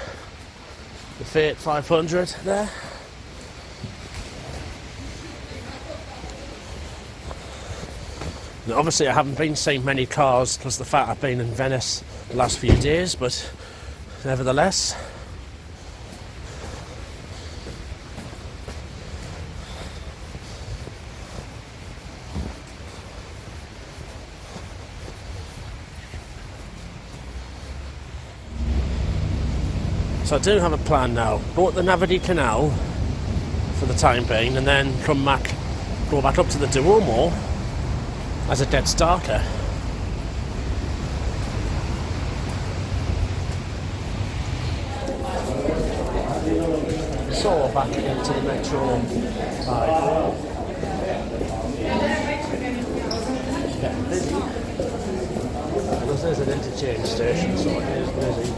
Fiat 500 there. Now, obviously I haven't been seeing many cars because the fact I've been in Venice the last few days, but nevertheless. So I do have a plan now. Go up the Navigli Canal for the time being, and then go back up to the Duomo as it gets darker. So back into the metro line. It's getting busy. This is an interchange station, so it is busy.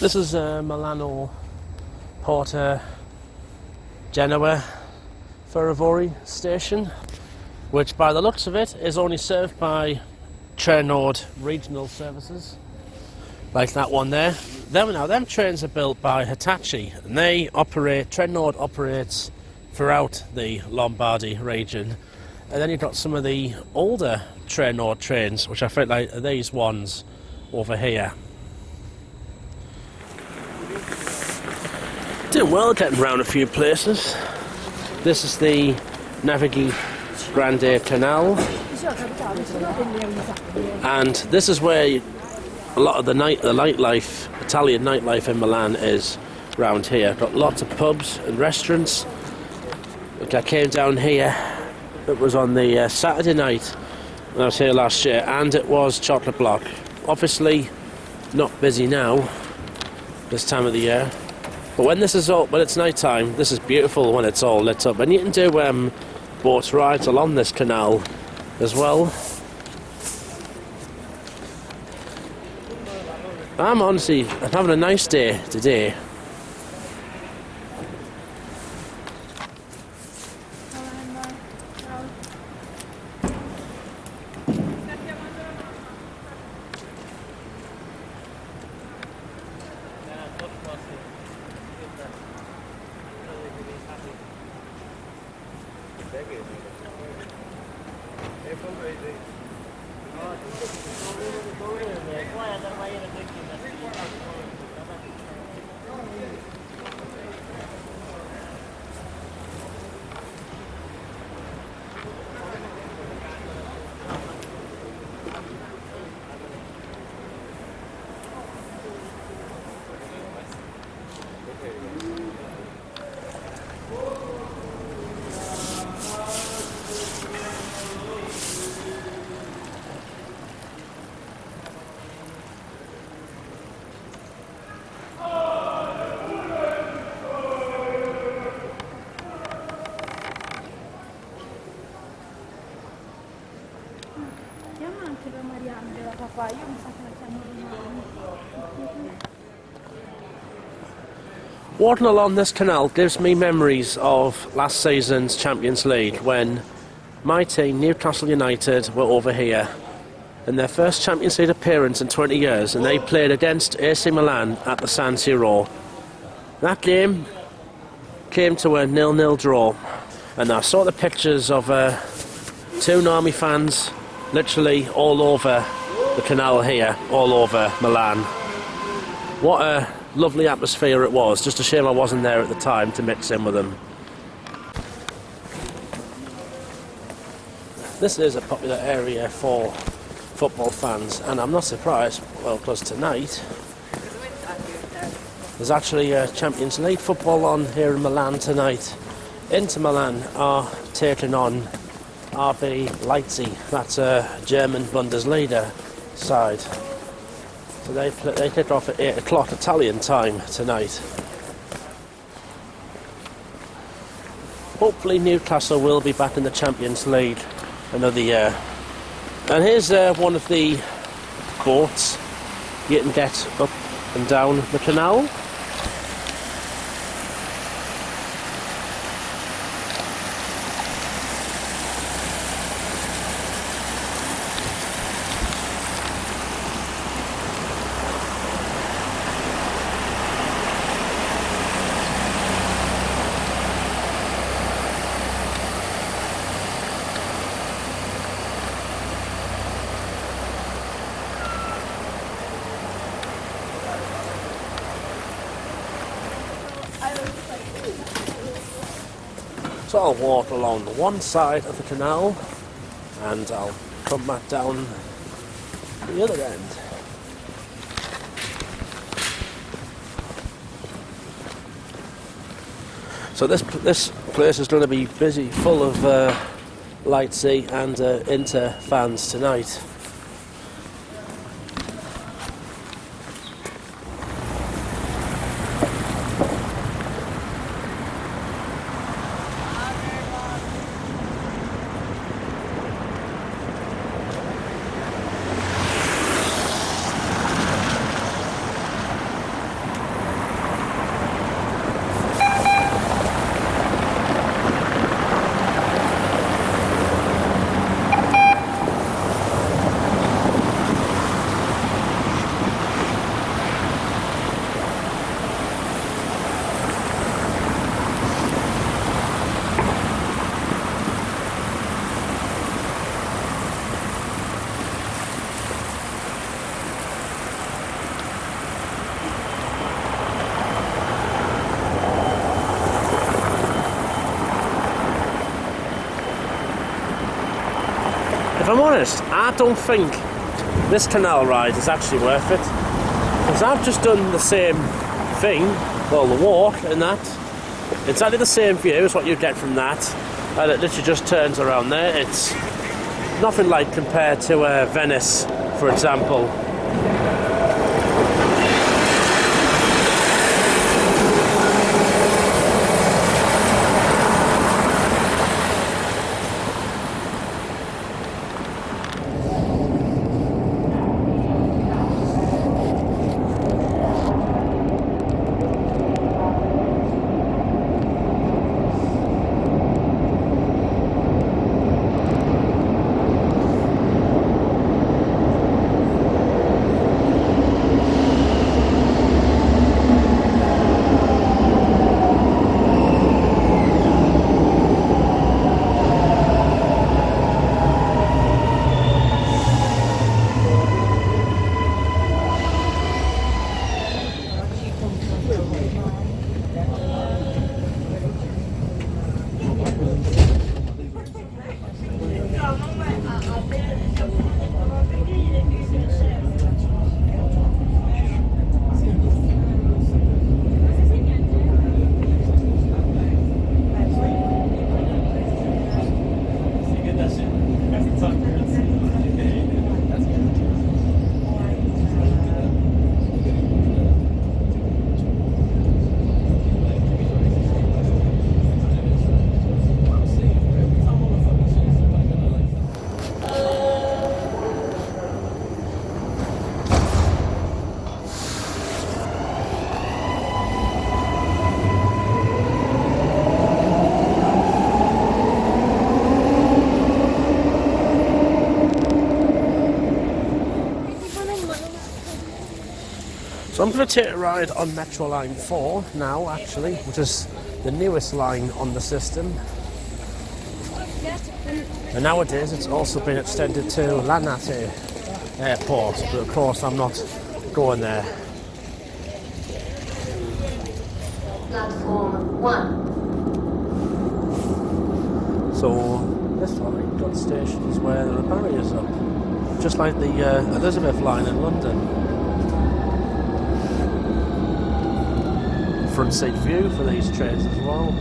This is Milano Porta Genoa Ferrovori station, which by the looks of it is only served by Trenord regional services, like that one there. Them trains are built by Hitachi, and Trenord operates throughout the Lombardy region. And then you've got some of the older Trenord trains, which I feel like are these ones over here. Doing well, getting around a few places. This is the Navigli Grande Canal, and this is where a lot of the nightlife, Italian nightlife in Milan is round here. Got lots of pubs and restaurants. Look, I came down here, it was on the Saturday night when I was here last year, and it was chocolate block. Obviously not busy now, this time of the year. But when it's night time, this is beautiful when it's all lit up. And you can do boat rides along this canal as well. I'm having a nice day today. Walking along this canal gives me memories of last season's Champions League when my team, Newcastle United, were over here in their first Champions League appearance in 20 years, and they played against AC Milan at the San Siro. That game came to a 0-0 draw, and I saw the pictures of two army fans literally all over the canal here, all over Milan. What a lovely atmosphere it was. Just a shame I wasn't there at the time to mix in with them. This is a popular area for football fans, and I'm not surprised, well, because tonight there's actually a Champions League football on here in Milan tonight. Inter Milan are taking on RB Leipzig, that's a German Bundesliga side. So they kick off at 8 o'clock Italian time tonight. Hopefully Newcastle will be back in the Champions League another year. And here's one of the boats you can get up and down the canal. So I'll walk along one side of the canal and I'll come back down the other end. So this place is going to be busy, full of Leipzig and Inter fans tonight. If I'm honest, I don't think this canal ride is actually worth it. Because I've just done the same thing, well, the walk and that. Exactly the same view as what you get from that. And it literally just turns around there. It's nothing like compared to Venice, for example. So I'm going to take a ride on Metro Line 4 now, actually, which is the newest line on the system. And nowadays it's also been extended to Lanate Airport, but of course I'm not going there.
Platform 1.
So this line, Dodds station, is where there are barriers up, just like the Elizabeth line in London. Front seat view for these trains as well.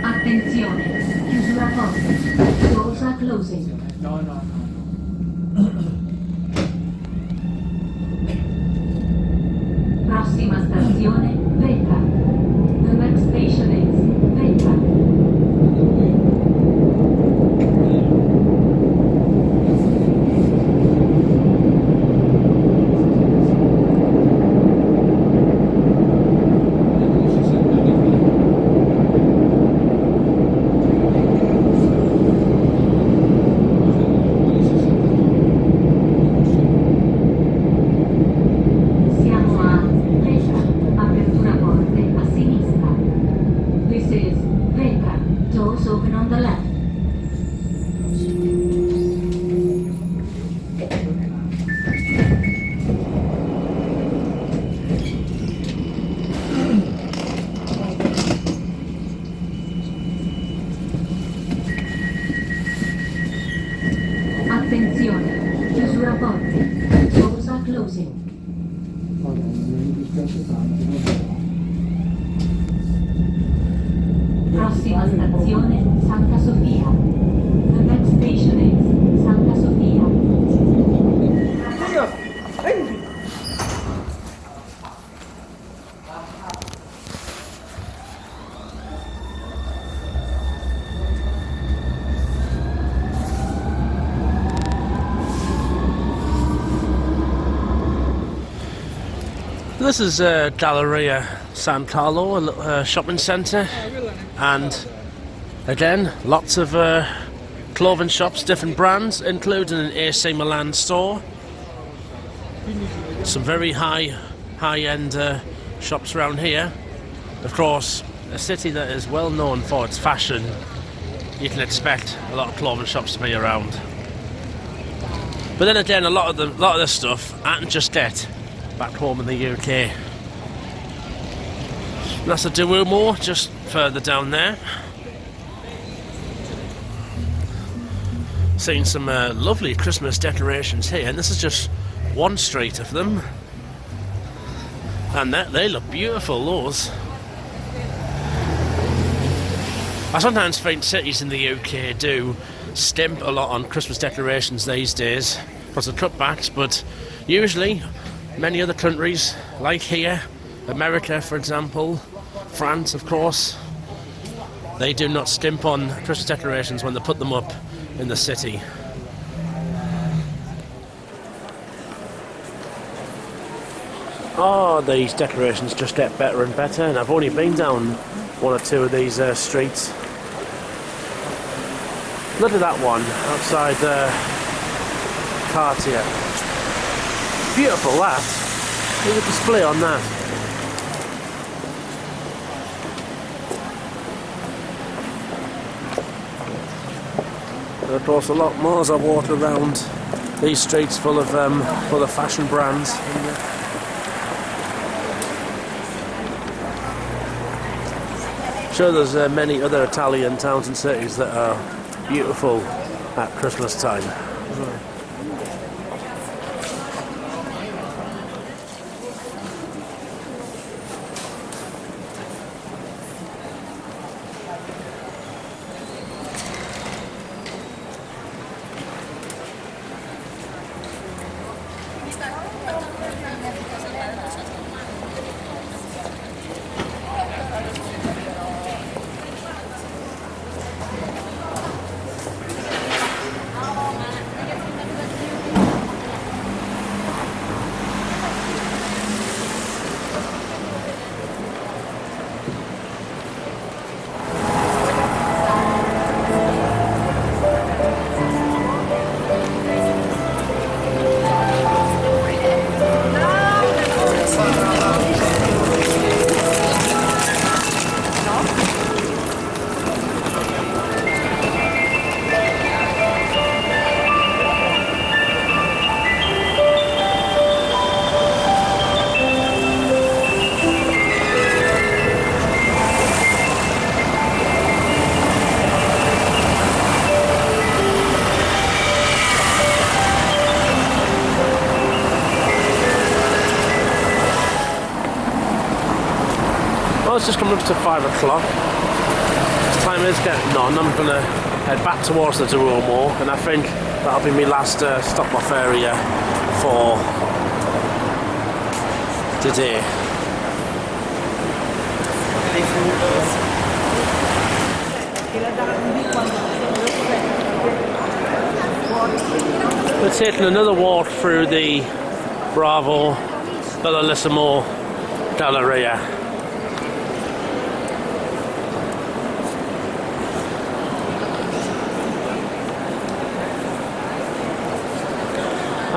Attenzione, chiusura porte. Doors are closing. Prossima stazione, Veta. The next station is Veta. Siamo a Veta, apertura porte a sinistra. This is Veta, doors open on the left. Attenzione, chiusura porte. Doors are closing. Prossima stazione, Santa Sofia. The next station is Santa Sofia.
This is Galleria San Carlo, a little shopping centre, and again lots of clothing shops, different brands, including an AC Milan store. Some very high-end shops around here. Of course, a city that is well known for its fashion, you can expect a lot of clothing shops to be around. But then again, a lot of this stuff I can just get back home in the UK. And that's the Duomo just further down there. Seeing some lovely Christmas decorations here, and this is just one street of them. And they look beautiful, those. I sometimes find cities in the UK do stimp a lot on Christmas decorations these days because of cutbacks, but usually many other countries, like here, America for example, France of course, they do not stimp on Christmas decorations when they put them up in the city. Oh, these decorations just get better and better, and I've only been down one or two of these streets. Look at that one outside Cartier. Beautiful that. There's a display on that. And of course a lot more as I walk around these streets full of fashion brands. Sure, there's many other Italian towns and cities that are beautiful at Christmas time. It's just coming up to 5 o'clock. Time is getting on. I'm going to head back towards the Duomo, and I think that'll be my last stop off area for today. We're taking another walk through the Bravo Bellissimo Galleria.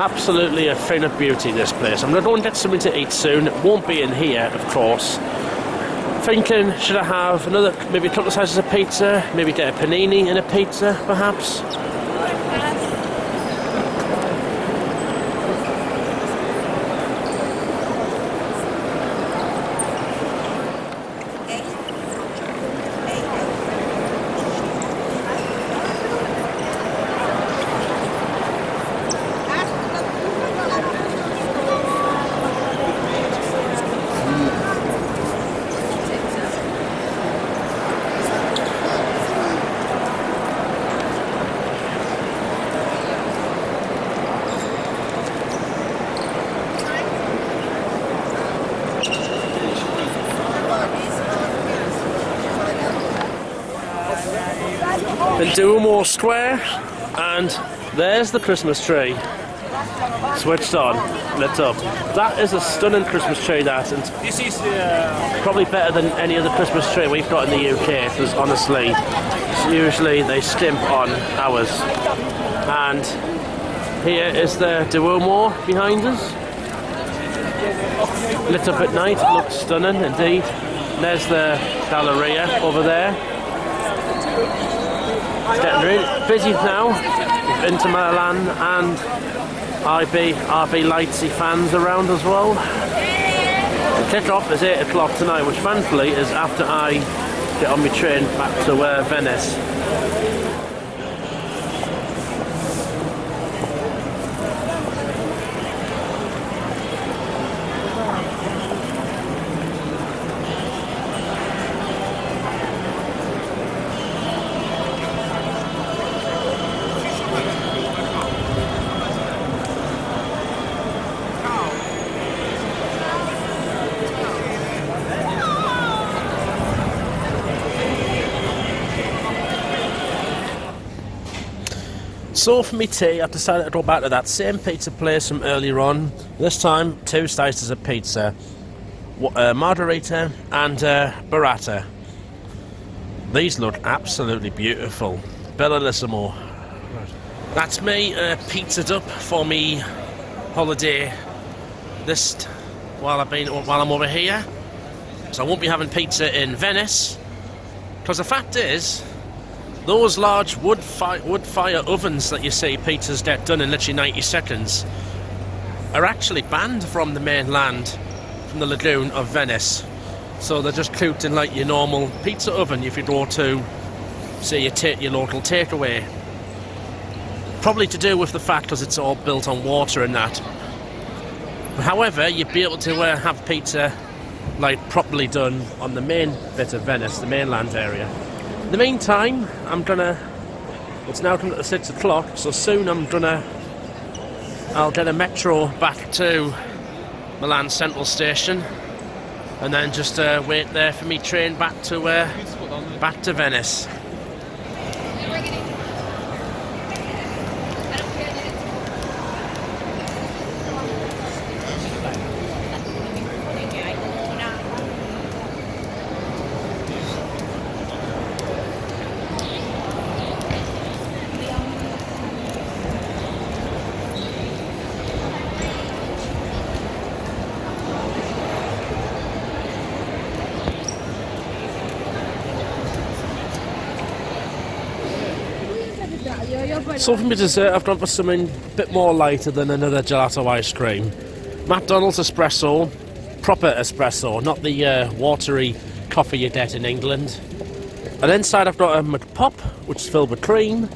Absolutely a thing of beauty, this place. I'm going to go and get something to eat soon. It won't be in here, of course. Thinking, should I have another, maybe a couple of slices of pizza, maybe get a panini and a pizza, perhaps? In Duomo Square, and there's the Christmas tree switched on, lit up. That is a stunning Christmas tree, that, and this is probably better than any other Christmas tree we've got in the UK, because honestly usually they skimp on ours. And here is the Duomo behind us. lit up at night. It looks stunning indeed. There's the Galleria over there. It's getting really busy now. Into Milan and RB Leipzig fans around as well. The kick-off is 8 o'clock tonight, which thankfully is after I get on my train back to Venice. So for me tea, I've decided to go back to that same pizza place from earlier on. This time, 2 slices of pizza, margherita and burrata. These look absolutely beautiful. Bellissimo. That's me pizzaed up for me holiday while I'm over here. So I won't be having pizza in Venice, because the fact is, those large wood fire ovens that you see pizzas get done in literally 90 seconds are actually banned from the mainland, from the lagoon of Venice. So they're just cooked in like your normal pizza oven if you go to, say, your local takeaway. Probably to do with the fact because it's all built on water and that. But however, you'd be able to have pizza like properly done on the main bit of Venice, the mainland area. In the meantime, it's now coming to 6 o'clock, so soon I'll get a metro back to Milan Central Station and then just wait there for me train back to Venice. So for my dessert, I've gone for something a bit more lighter than another gelato ice cream. McDonald's espresso, proper espresso, not the watery coffee you get in England. And inside I've got a McPop, which is filled with cream,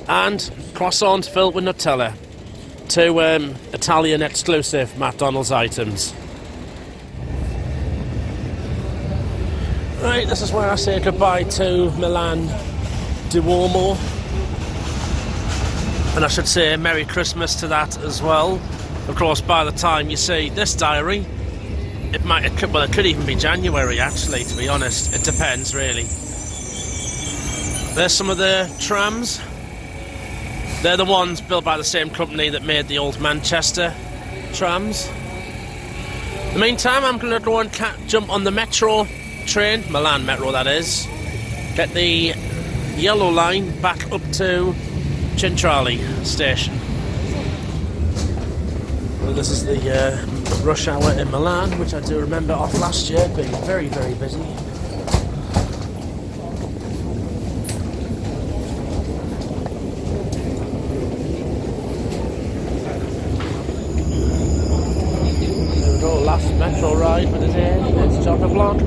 and croissants filled with Nutella. 2 Italian exclusive McDonald's items. Right, this is where I say goodbye to Milan Duomo. And I should say Merry Christmas to that as well. Of course, by the time you see this diary, it could even be January actually, to be honest. It depends really. There's some of the trams. They're the ones built by the same company that made the old Manchester trams. In the meantime, I'm going to go and jump on the metro train, Milan Metro that is. Get the yellow line back up to Centrale station. Well, this is the rush hour in Milan, which I do remember off last year being very, very busy. There we go, last metro ride for the day. It's chock-a-block.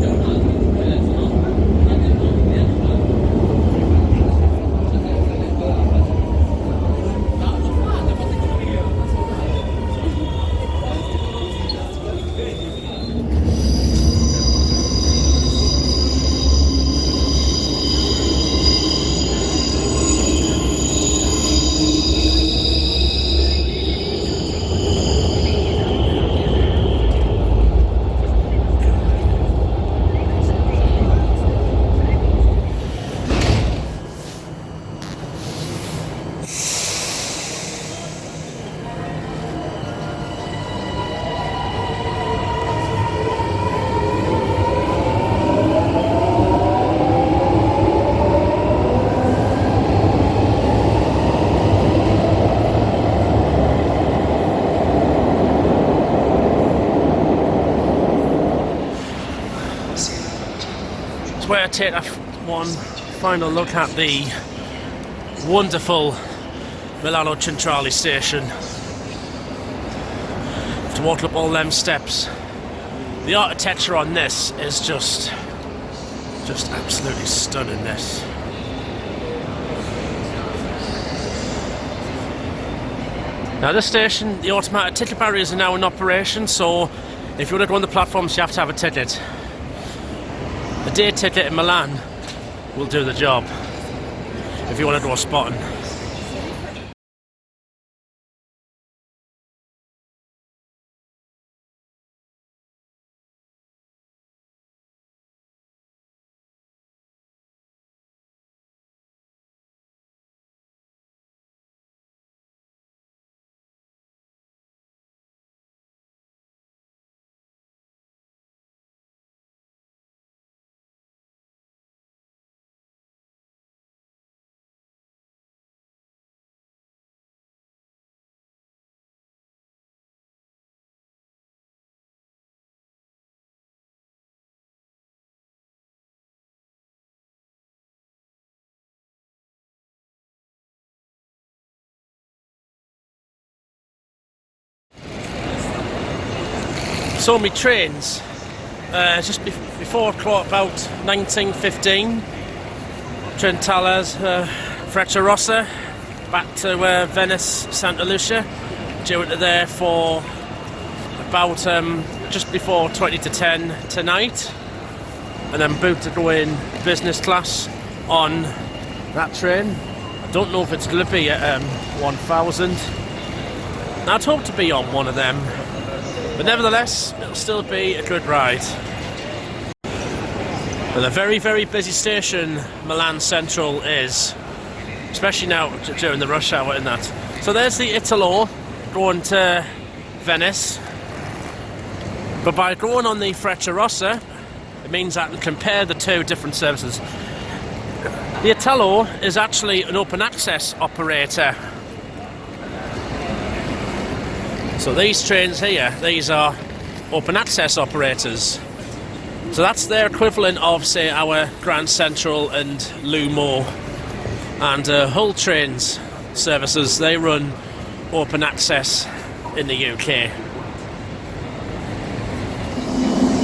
It's where I take one final look at the wonderful Milano Centrale station. To walk up all them steps. The architecture on this is just absolutely stunning. This. Now this station, the automatic ticket barriers are now in operation, so if you want to go on the platforms you have to have a ticket. A day ticket in Milan will do the job if you want to go spotting. Saw me trains just before about 1915. Trenitalias Frecciarossa back to Venice, Santa Lucia. Due to there for about just before 20 to 10 tonight, and then booked to go in business class on that train. I don't know if it's going to be at 1000. I'd hope to be on one of them. But nevertheless, it'll still be a good ride. But a very, very busy station Milan Central is, especially now during the rush hour and that. So there's the Italo going to Venice. But by going on the Frecciarossa, it means I can compare the two different services. The Italo is actually an open access operator. So these trains here, these are open access operators. So that's their equivalent of, say, our Grand Central and Duomo and Hull trains services. They run open access in the UK.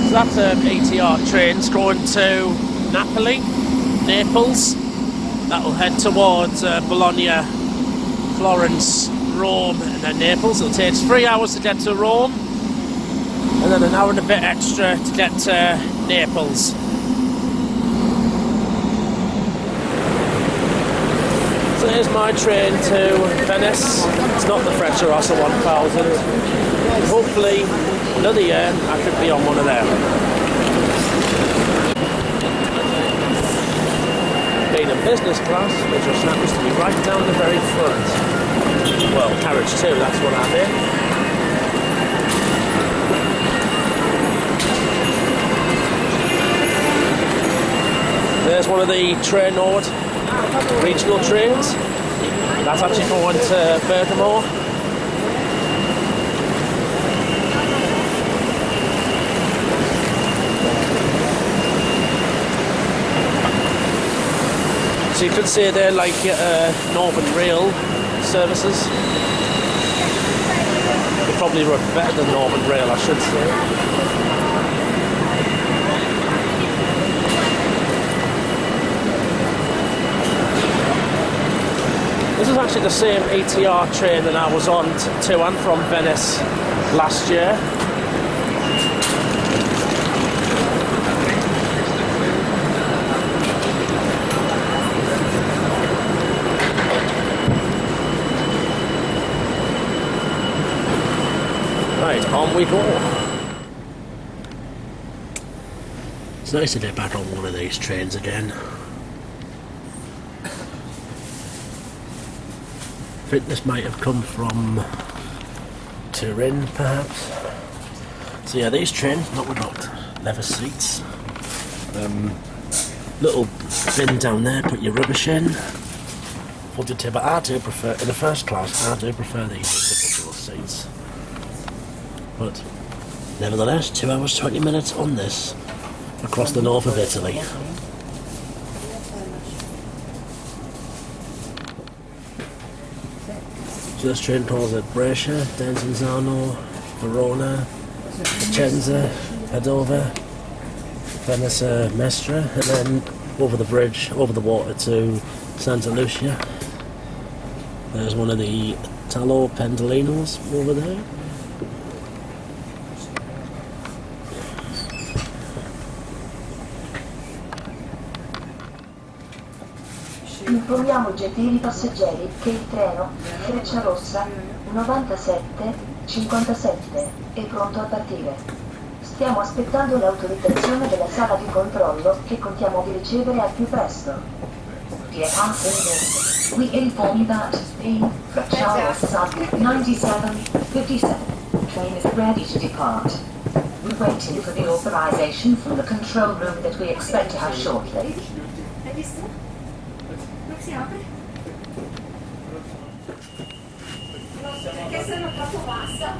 So that's ETR trains going to Napoli, Naples. That'll head towards Bologna, Florence, Rome and then Naples. It'll take 3 hours to get to Rome and then an hour and a bit extra to get to Naples. So here's my train to Venice. It's not the Frecciarossa 1000. Hopefully another year I could be on one of them. Being in business class, which just happens to be right down the very front. Well, carriage 2, that's what I'm in. There's one of the Trenord regional trains. That's actually going to Bergamo. So you could say they're like Northern Rail services. They probably run better than Northern Rail, I should say. This is actually the same ETR train that I was on to and from Venice last year. Right, on we go. It's nice to get back on one of these trains again. I think this might have come from Turin, perhaps. So yeah, these trains, not without leather seats. Little bin down there, put your rubbish in. But I do prefer, in the first class, I do prefer these individual seats. But nevertheless, 2 hours 20 minutes on this across the north of Italy. Just train calls at Brescia, Desenzano, Verona, Vicenza, Padova, Venice, Mestre, and then over the bridge, over the water to Santa Lucia. There's one of the Italo Pendolinos over there.
Informiamo gentili passeggeri che il treno Frecciarossa 9757 è pronto a partire. Stiamo aspettando l'autorizzazione della sala di controllo che contiamo di ricevere al più presto. Dear passengers, we inform you that the Frecciarossa 9757 train is ready to depart. We're waiting for the authorization from the control room that we expect to have shortly.
Hai visto? Non si apre? Perché sono troppo bassa?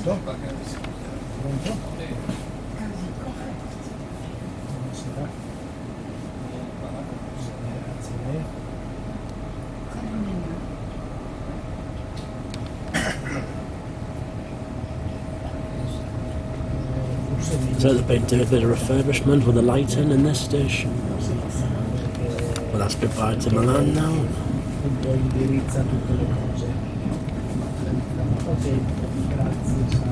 Pronto? Pronto? Buonasera. Grazie.
So they've been doing a bit of refurbishment with the lighting in this station. Well, that's goodbye to Milan now.
Un po' indirizza tutte le cose. Ok, grazie.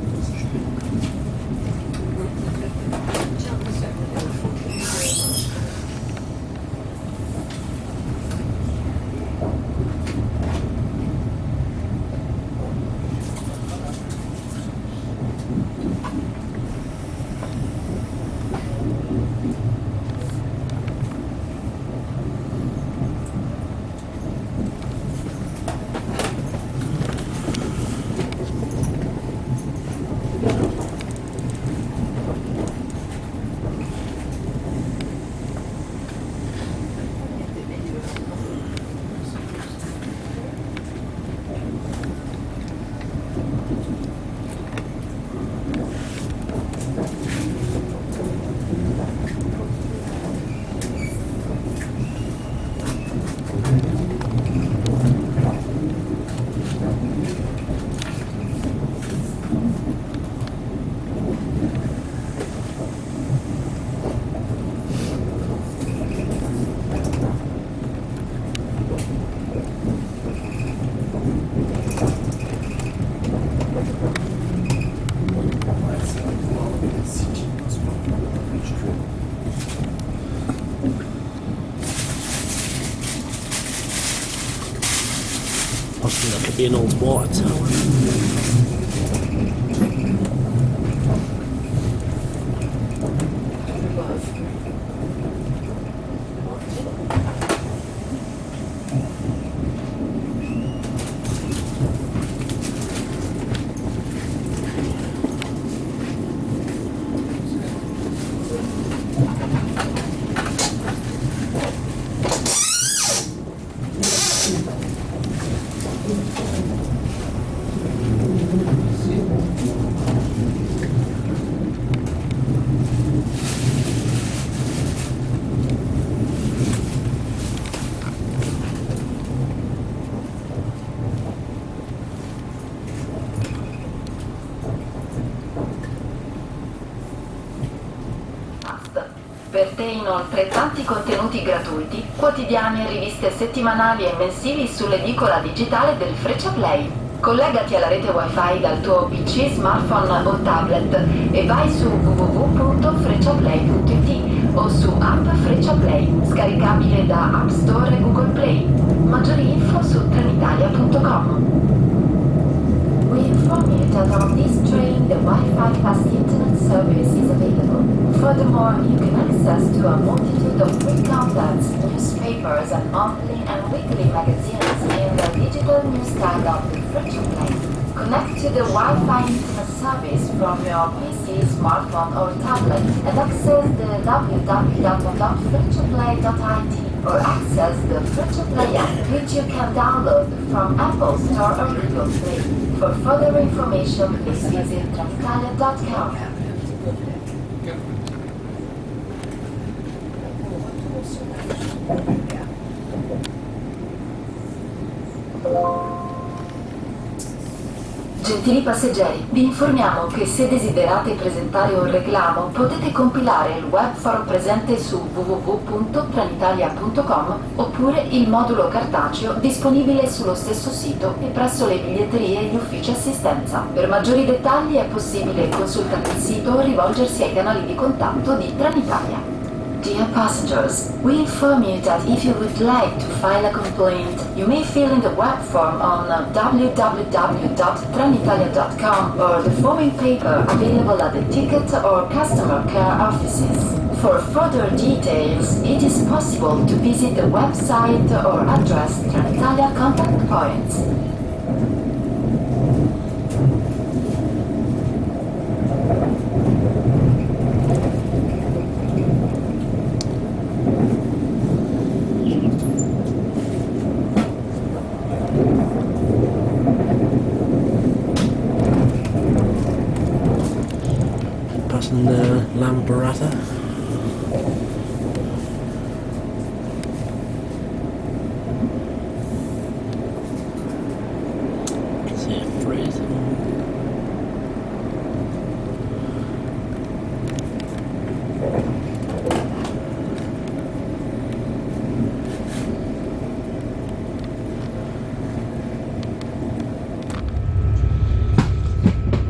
Possibly that could be an old water tower.
Per te inoltre tanti contenuti gratuiti, quotidiani e riviste settimanali e mensili sull'edicola digitale del Frecciaplay. Collegati alla rete wifi dal tuo PC, smartphone o tablet e vai su www.frecciaplay.it o su app Frecciaplay, scaricabile da App Store e Google Play. Maggiori info su Trenitalia.com. We inform you that on this train the Wi-Fi plus internet service is available. Furthermore, you can access to a multitude of free contents, newspapers, and monthly and weekly magazines in the digital newsstand of the Frecciaplay. Connect to the Wi-Fi internet service from your PC, smartphone or tablet and access the www.frecciaplay.it or access the Frecciaplay app, which you can download from Apple Store or Google Play. For further information, please visit Trenitalia.com. Gentili passeggeri, vi informiamo che se desiderate presentare un reclamo potete compilare il web form presente su www.trenitalia.com oppure il modulo cartaceo disponibile sullo stesso sito e presso le biglietterie e gli uffici assistenza. Per maggiori dettagli è possibile consultare il sito o rivolgersi ai canali di contatto di Trenitalia. Dear passengers, we inform you that if you would like to file a complaint, you may fill in the web form on www.trenitalia.com or the following paper available at the ticket or customer care offices. For further details, it is possible to visit the website or address Trenitalia contact points.
Passing the Lambretta. See it freezing.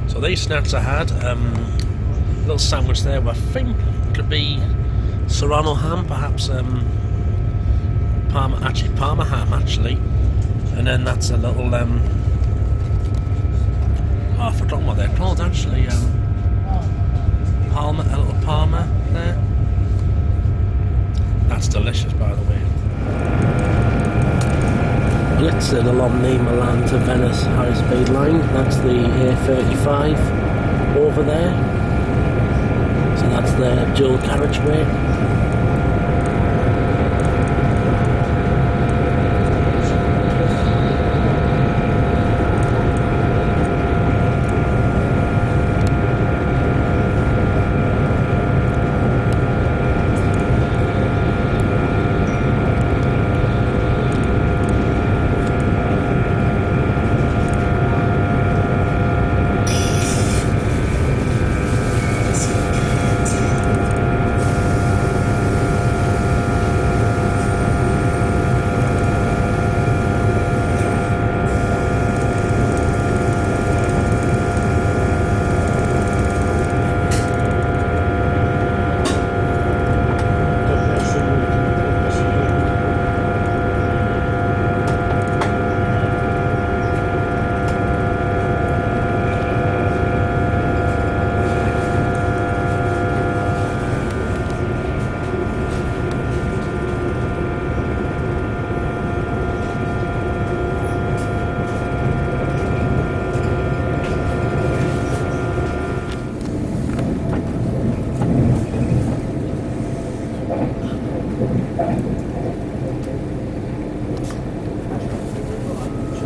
So these snacks I had, little sandwich there, I think could be serrano ham, perhaps Parma ham actually, and then that's a little oh, I've forgotten what they're called actually, a little Parma there. That's delicious, by the way. Blitzing along the Milan to Venice high speed line, that's the A35 over there. So that's the dual carriageway.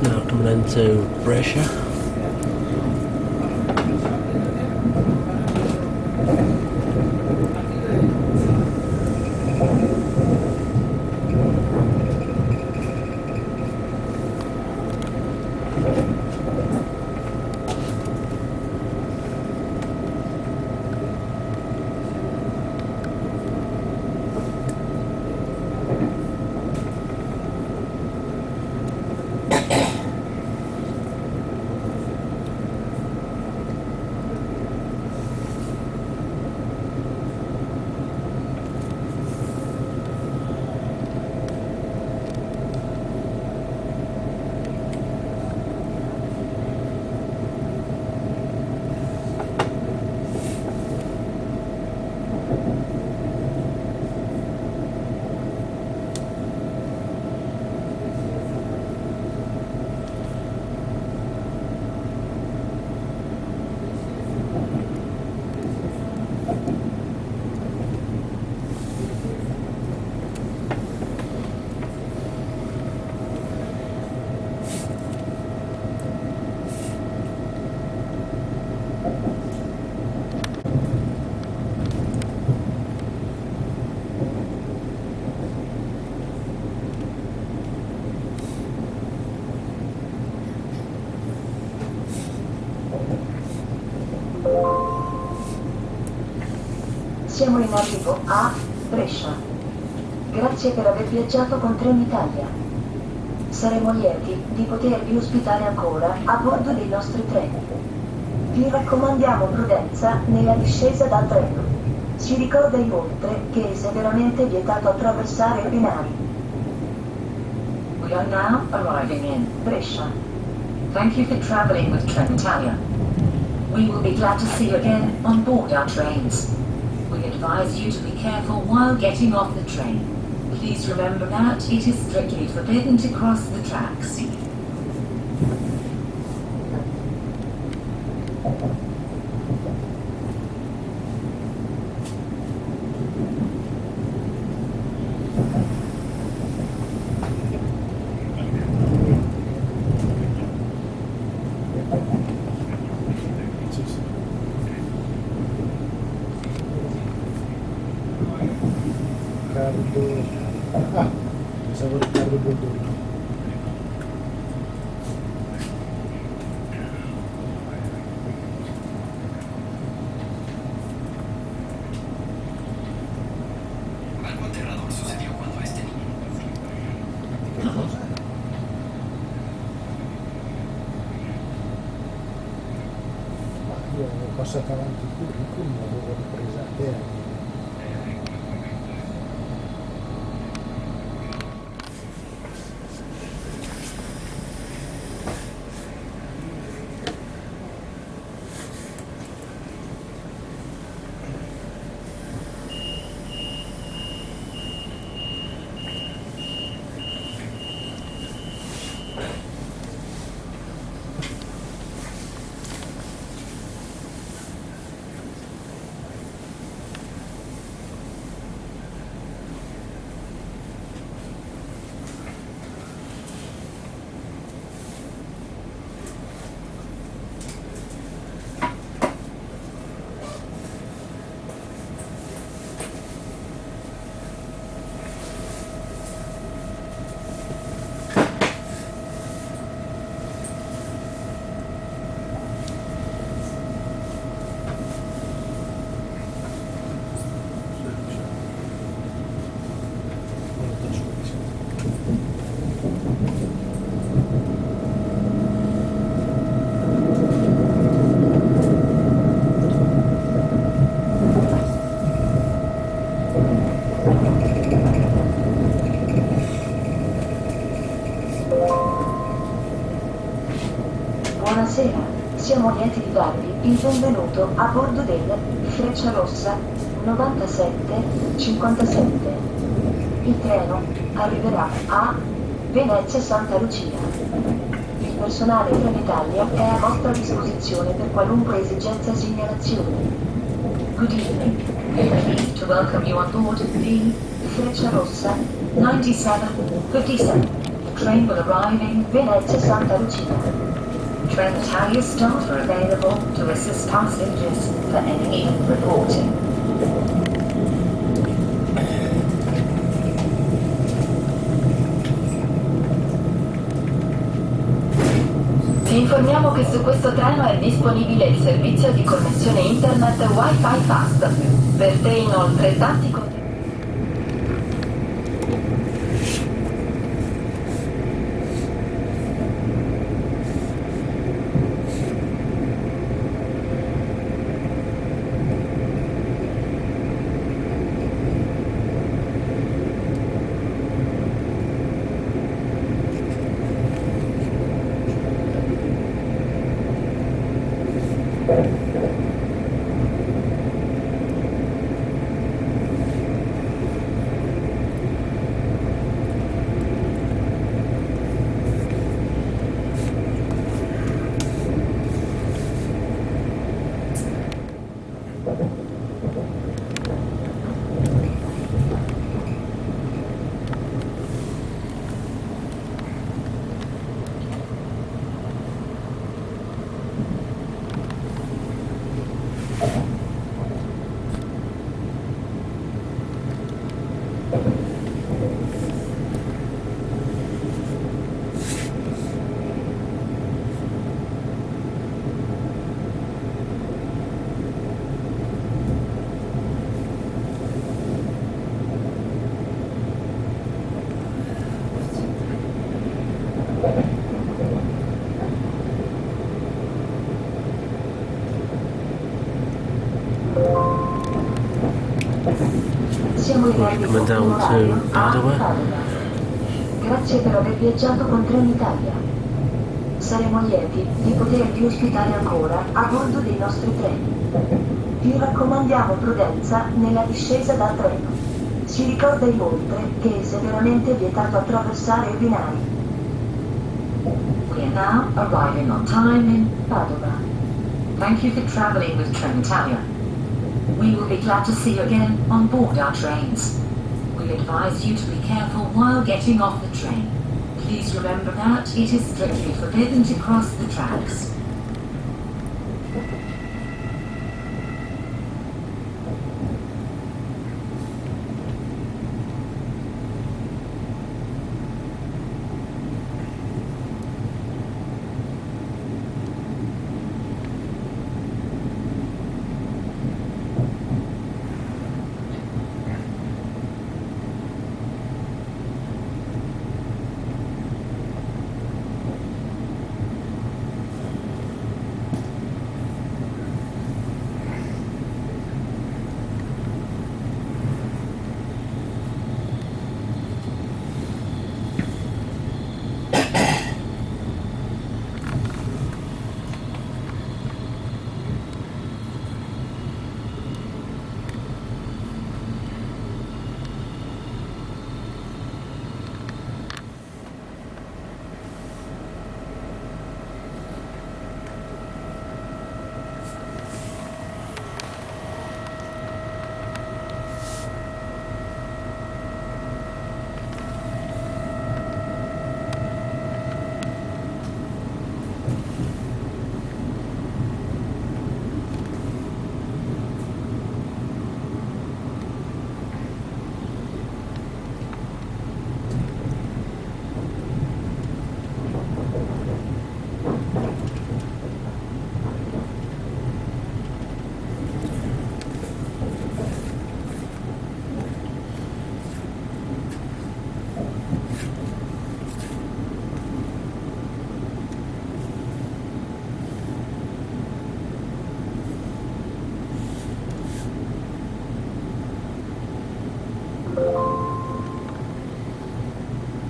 Now coming into Brescia.
Siamo in arrivo a Brescia. Grazie per aver viaggiato con Trenitalia. Saremo lieti di potervi ospitare ancora a bordo dei nostri treni. Vi raccomandiamo prudenza nella discesa dal treno. Si ricorda inoltre che è severamente vietato attraversare i binari.
We are now arriving in
Brescia.
Thank you for traveling with Trenitalia. We will be glad to see you again on board our trains. We advise you to be careful while getting off the train. Please remember that it is strictly forbidden to cross the tracks.
Riccardo... Ah, pensavo Riccardo Bordoni. Che cosa? Ma io avevo passato avanti il curriculum, l'avevo ripresa a te.
Buonasera, siamo lieti di darvi il benvenuto a bordo del Frecciarossa 9757. Il treno arriverà a Venezia Santa Lucia. Il personale Trenitalia è a vostra disposizione per qualunque esigenza e segnalazione.
Good evening. We are pleased to welcome you on board the
Frecciarossa
9757. The train will arrive in
Venezia Santa Lucia.
Trenitalia staff are available to assist passengers for any reporting.
Vi informiamo che su questo treno è disponibile il servizio di connessione internet Wi-Fi fast. Per te inoltre tanti contenuti. Siamo in arrivo
Coming down
in orario
to
a
Padova.
Padova. Grazie per aver viaggiato con Trenitalia. Saremo lieti di potervi ospitare ancora a bordo dei nostri treni. Vi raccomandiamo prudenza nella discesa dal treno. Si ricorda inoltre che è severamente vietato attraversare i binari.
We are now arriving on time in Padova. Thank you for traveling with Trenitalia. We will be glad to see you again on board our trains. We advise you to be careful while getting off the train. Please remember that it is strictly forbidden to cross the tracks.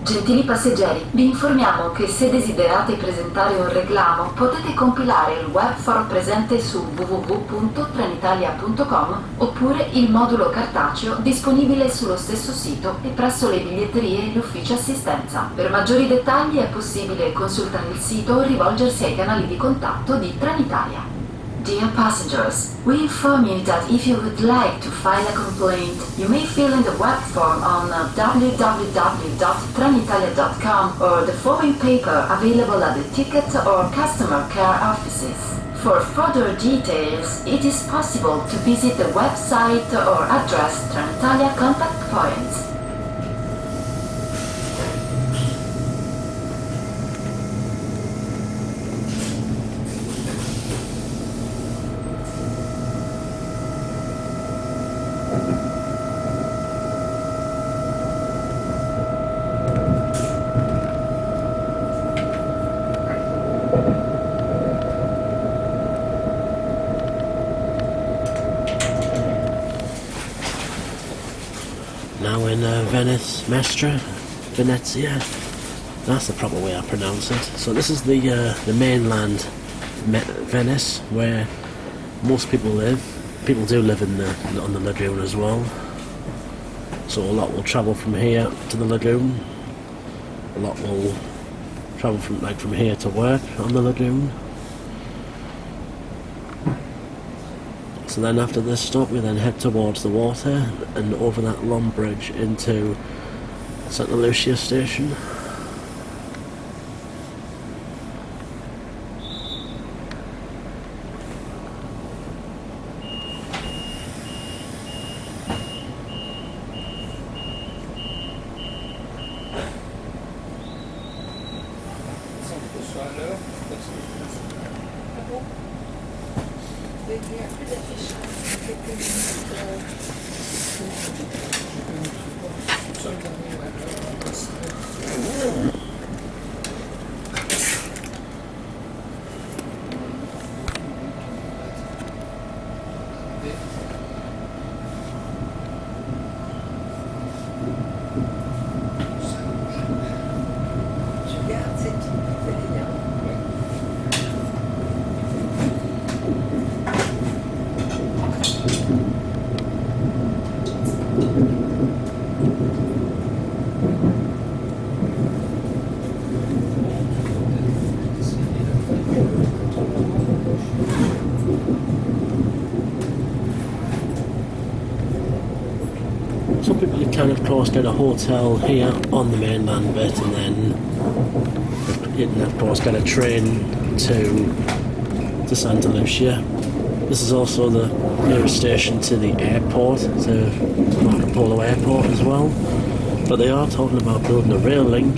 Gentili passeggeri, vi informiamo che se desiderate presentare un reclamo potete compilare il webform presente su www.trenitalia.com oppure il modulo cartaceo disponibile sullo stesso sito e presso le biglietterie e gli uffici assistenza. Per maggiori dettagli è possibile consultare il sito o rivolgersi ai canali di contatto di Trenitalia. Dear passengers, we inform you that if you would like to file a complaint, you may fill in the web form on www.trenitalia.com or the following paper available at the ticket or customer care offices. For further details, it is possible to visit the website or address Trenitalia contact points.
Now in Venice, Mestre, Venezia. That's the proper way I pronounce it. So this is the mainland Venice, where most people live. People do live on the lagoon as well. So a lot will travel from here to the lagoon. A lot will travel from here to work on the lagoon. So then after this stop we then head towards the water and over that long bridge into Santa Lucia station. course get a hotel here on the mainland bit, and then you can of course get a train to Santa Lucia. This is also the nearest station to the airport, to Marco Polo Airport as well. But they are talking about building a rail link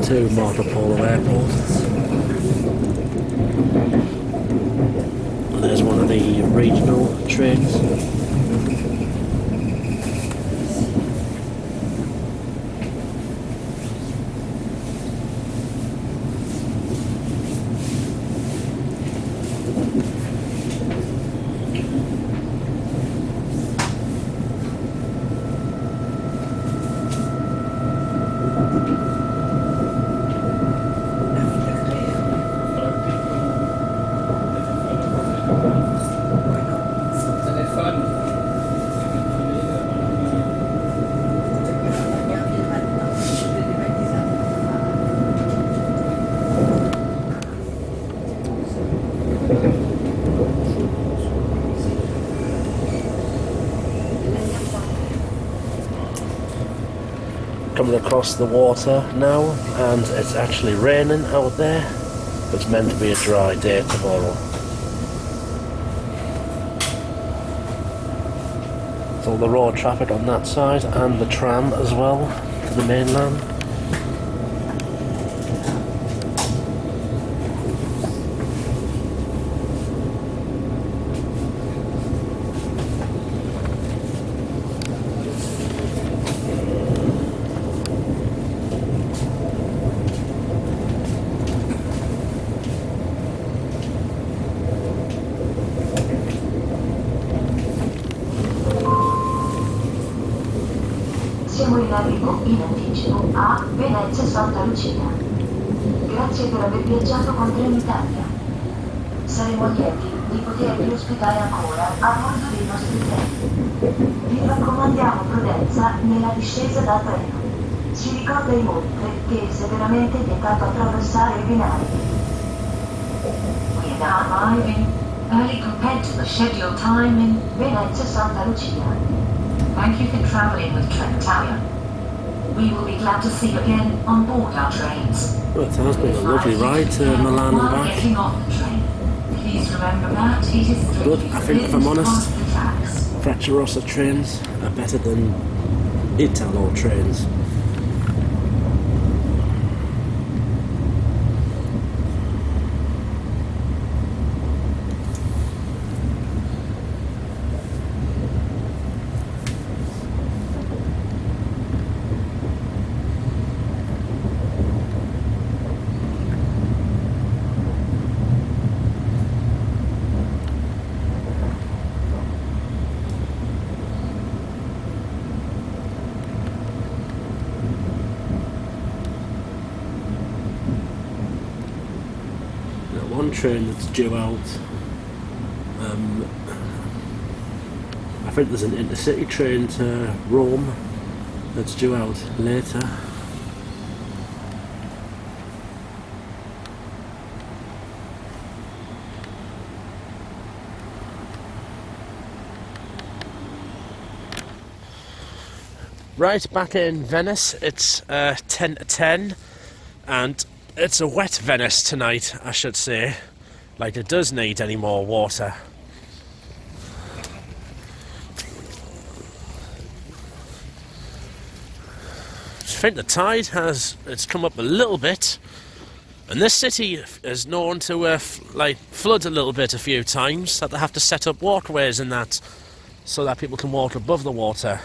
to Marco Polo Airport. And there's one of the regional trains. Coming across the water now, and it's actually raining out there. It's meant to be a dry day tomorrow. So the road traffic on that side, and the tram as well to the mainland.
Siamo in arrivo in anticipo a Venezia Santa Lucia. Grazie per aver viaggiato con Trenitalia. Saremo lieti di potervi ospitare ancora a bordo dei nostri treni. Vi raccomandiamo prudenza nella discesa dal treno. Si ricorda inoltre che è severamente vietato attraversare i binari. We are now arriving early compared to the scheduled time in Venezia Santa Lucia. Thank you for travelling with Trenitalia. We will be glad to see you again on board our trains.
Well, it has been a lovely ride to Milan and back.
Getting off the train. Please remember that it is
Good, I think if I'm honest,
the tracks.
Frecciarossa trains are better than Italo trains. One train that's due out, I think there's an intercity train to Rome that's due out later. Right, back in Venice, it's 10 to 10, and it's a wet Venice tonight, I should say. Like, it does need any more water. I think the tide it's come up a little bit, and this city is known to flood a little bit a few times, that they have to set up walkways and that, so that people can walk above the water.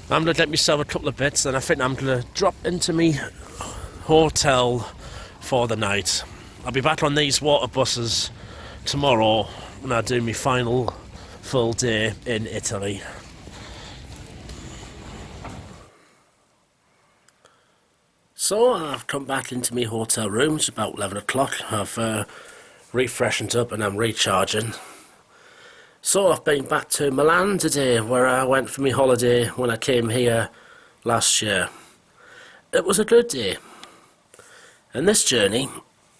I'm going to get myself a couple of bits, and I think I'm going to drop into me hotel for the night. I'll be back on these water buses tomorrow when I do my final full day in Italy. So I've come back into my hotel room. It's about 11 o'clock. I've refreshened up and I'm recharging. So I've been back to Milan today, where I went for my holiday when I came here last year. It was a good day. And this journey,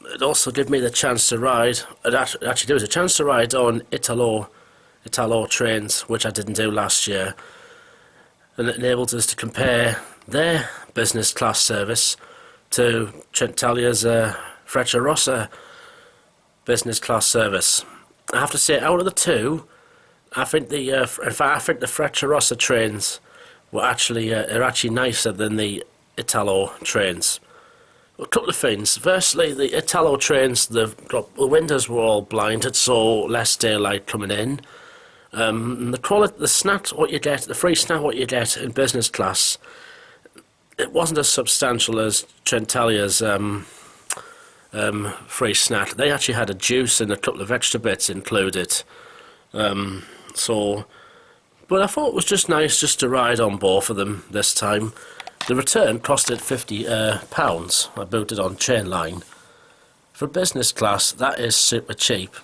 it also gave me the chance to ride, actually there was a chance to ride on Italo trains, which I didn't do last year. and it enabled us to compare their business class service to Trenitalias Frecciarossa business class service. I have to say, out of the two, I think the Frecciarossa trains were actually are actually nicer than the Italo trains. A couple of things. Firstly, the Italo trains, the windows were all blinded, so less daylight coming in. The quality, the snack what you get, the free snack what you get in business class, it wasn't as substantial as Trenitalia's free snack. They actually had a juice and a couple of extra bits included. But I thought it was just nice just to ride on both of them this time. The return costed £50. I booked it on Trainline. For business class, that is super cheap.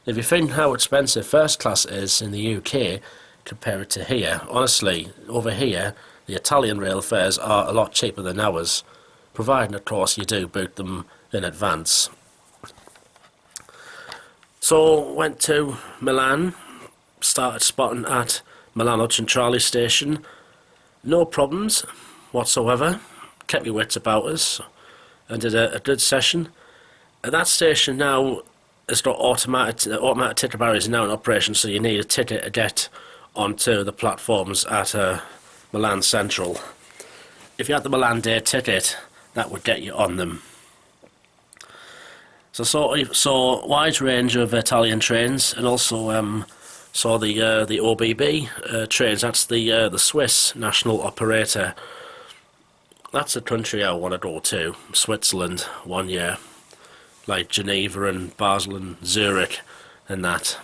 If you think how expensive first class is in the UK, compare it to here. Honestly, over here, the Italian rail fares are a lot cheaper than ours, providing, of course, you do book them in advance. So, went to Milan, started spotting at Milano Centrale station. No problems whatsoever, kept my wits about us, and did a good session. At that station now has got automatic ticket barriers now in operation, so you need a ticket to get onto the platforms at Milan Central. If you had the Milan Day ticket, that would get you on them. So saw a wide range of Italian trains, and also saw the OBB trains. That's the Swiss national operator. That's a country I want to go to, Switzerland, one year, like Geneva and Basel and Zurich and that.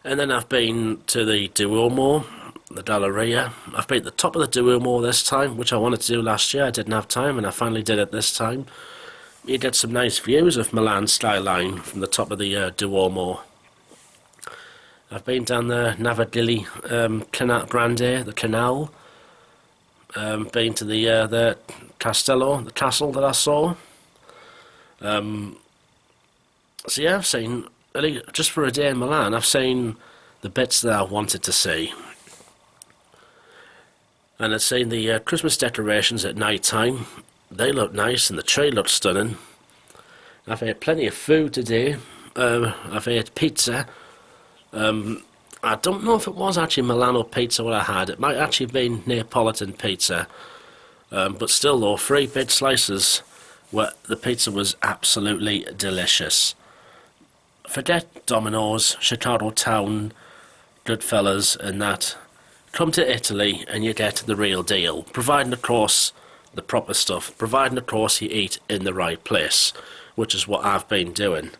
And then I've been to the Duomo, the Galleria. I've been at the top of the Duomo this time, which I wanted to do last year. I didn't have time, and I finally did it this time. You get some nice views of Milan skyline from the top of the Duomo. I've been down the Navadilli Canal Grande, the canal. Been to the Castello, the castle that I saw. So yeah, I've seen, just for a day in Milan, I've seen the bits that I wanted to see. And I've seen the Christmas decorations at night time. They look nice, and the tree looks stunning. I've ate plenty of food today. I've ate pizza. I don't know if it was actually Milano pizza what I had. It might actually have been Neapolitan pizza. But still though, 3 big slices where the pizza was absolutely delicious. Forget Domino's, Chicago Town, Goodfellas and that. Come to Italy and you get the real deal. Providing of course the proper stuff. Providing of course you eat in the right place. Which is what I've been doing.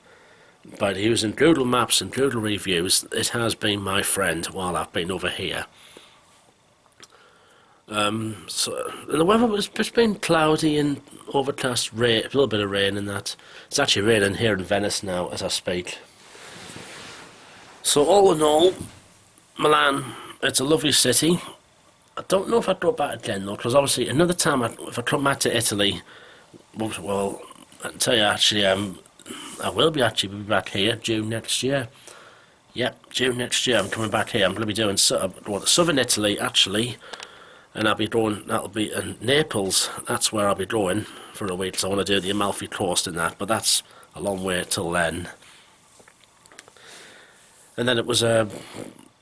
By using Google Maps and Google reviews, it has been my friend while I've been over here. So the weather was just been cloudy and overcast, rain, a little bit of rain and that. It's actually raining here in Venice now as I speak. So all in all, Milan, it's a lovely city. I don't know if I'd go back again though, because obviously another time if I come back to Italy, well, I can tell you actually, I will be back here June next year. Yep, June next year I'm coming back here. I'm going to be doing southern Italy actually, and I'll be going. That'll be in Naples. That's where I'll be going for a week. So I want to do the Amalfi Coast and that, but that's a long way till then. And then it was it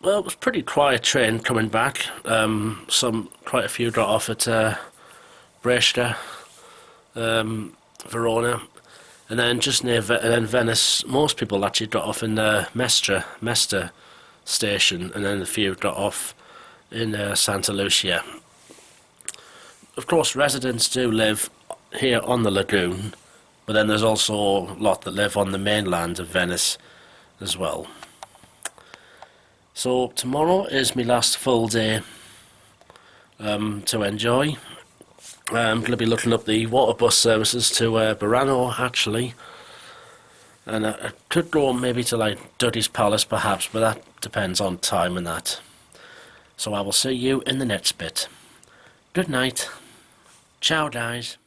was pretty quiet train coming back. Quite a few got off at Brescia, Verona. And then just near Venice, most people actually got off in Mestre station, and then a few got off in Santa Lucia. Of course, residents do live here on the lagoon, but then there's also a lot that live on the mainland of Venice as well. So tomorrow is my last full day to enjoy. I'm going to be looking up the water bus services to Burano actually, and I could go maybe to like Dudley's Palace perhaps, but that depends on time and that. So I will see you in the next bit. Good night. Ciao guys.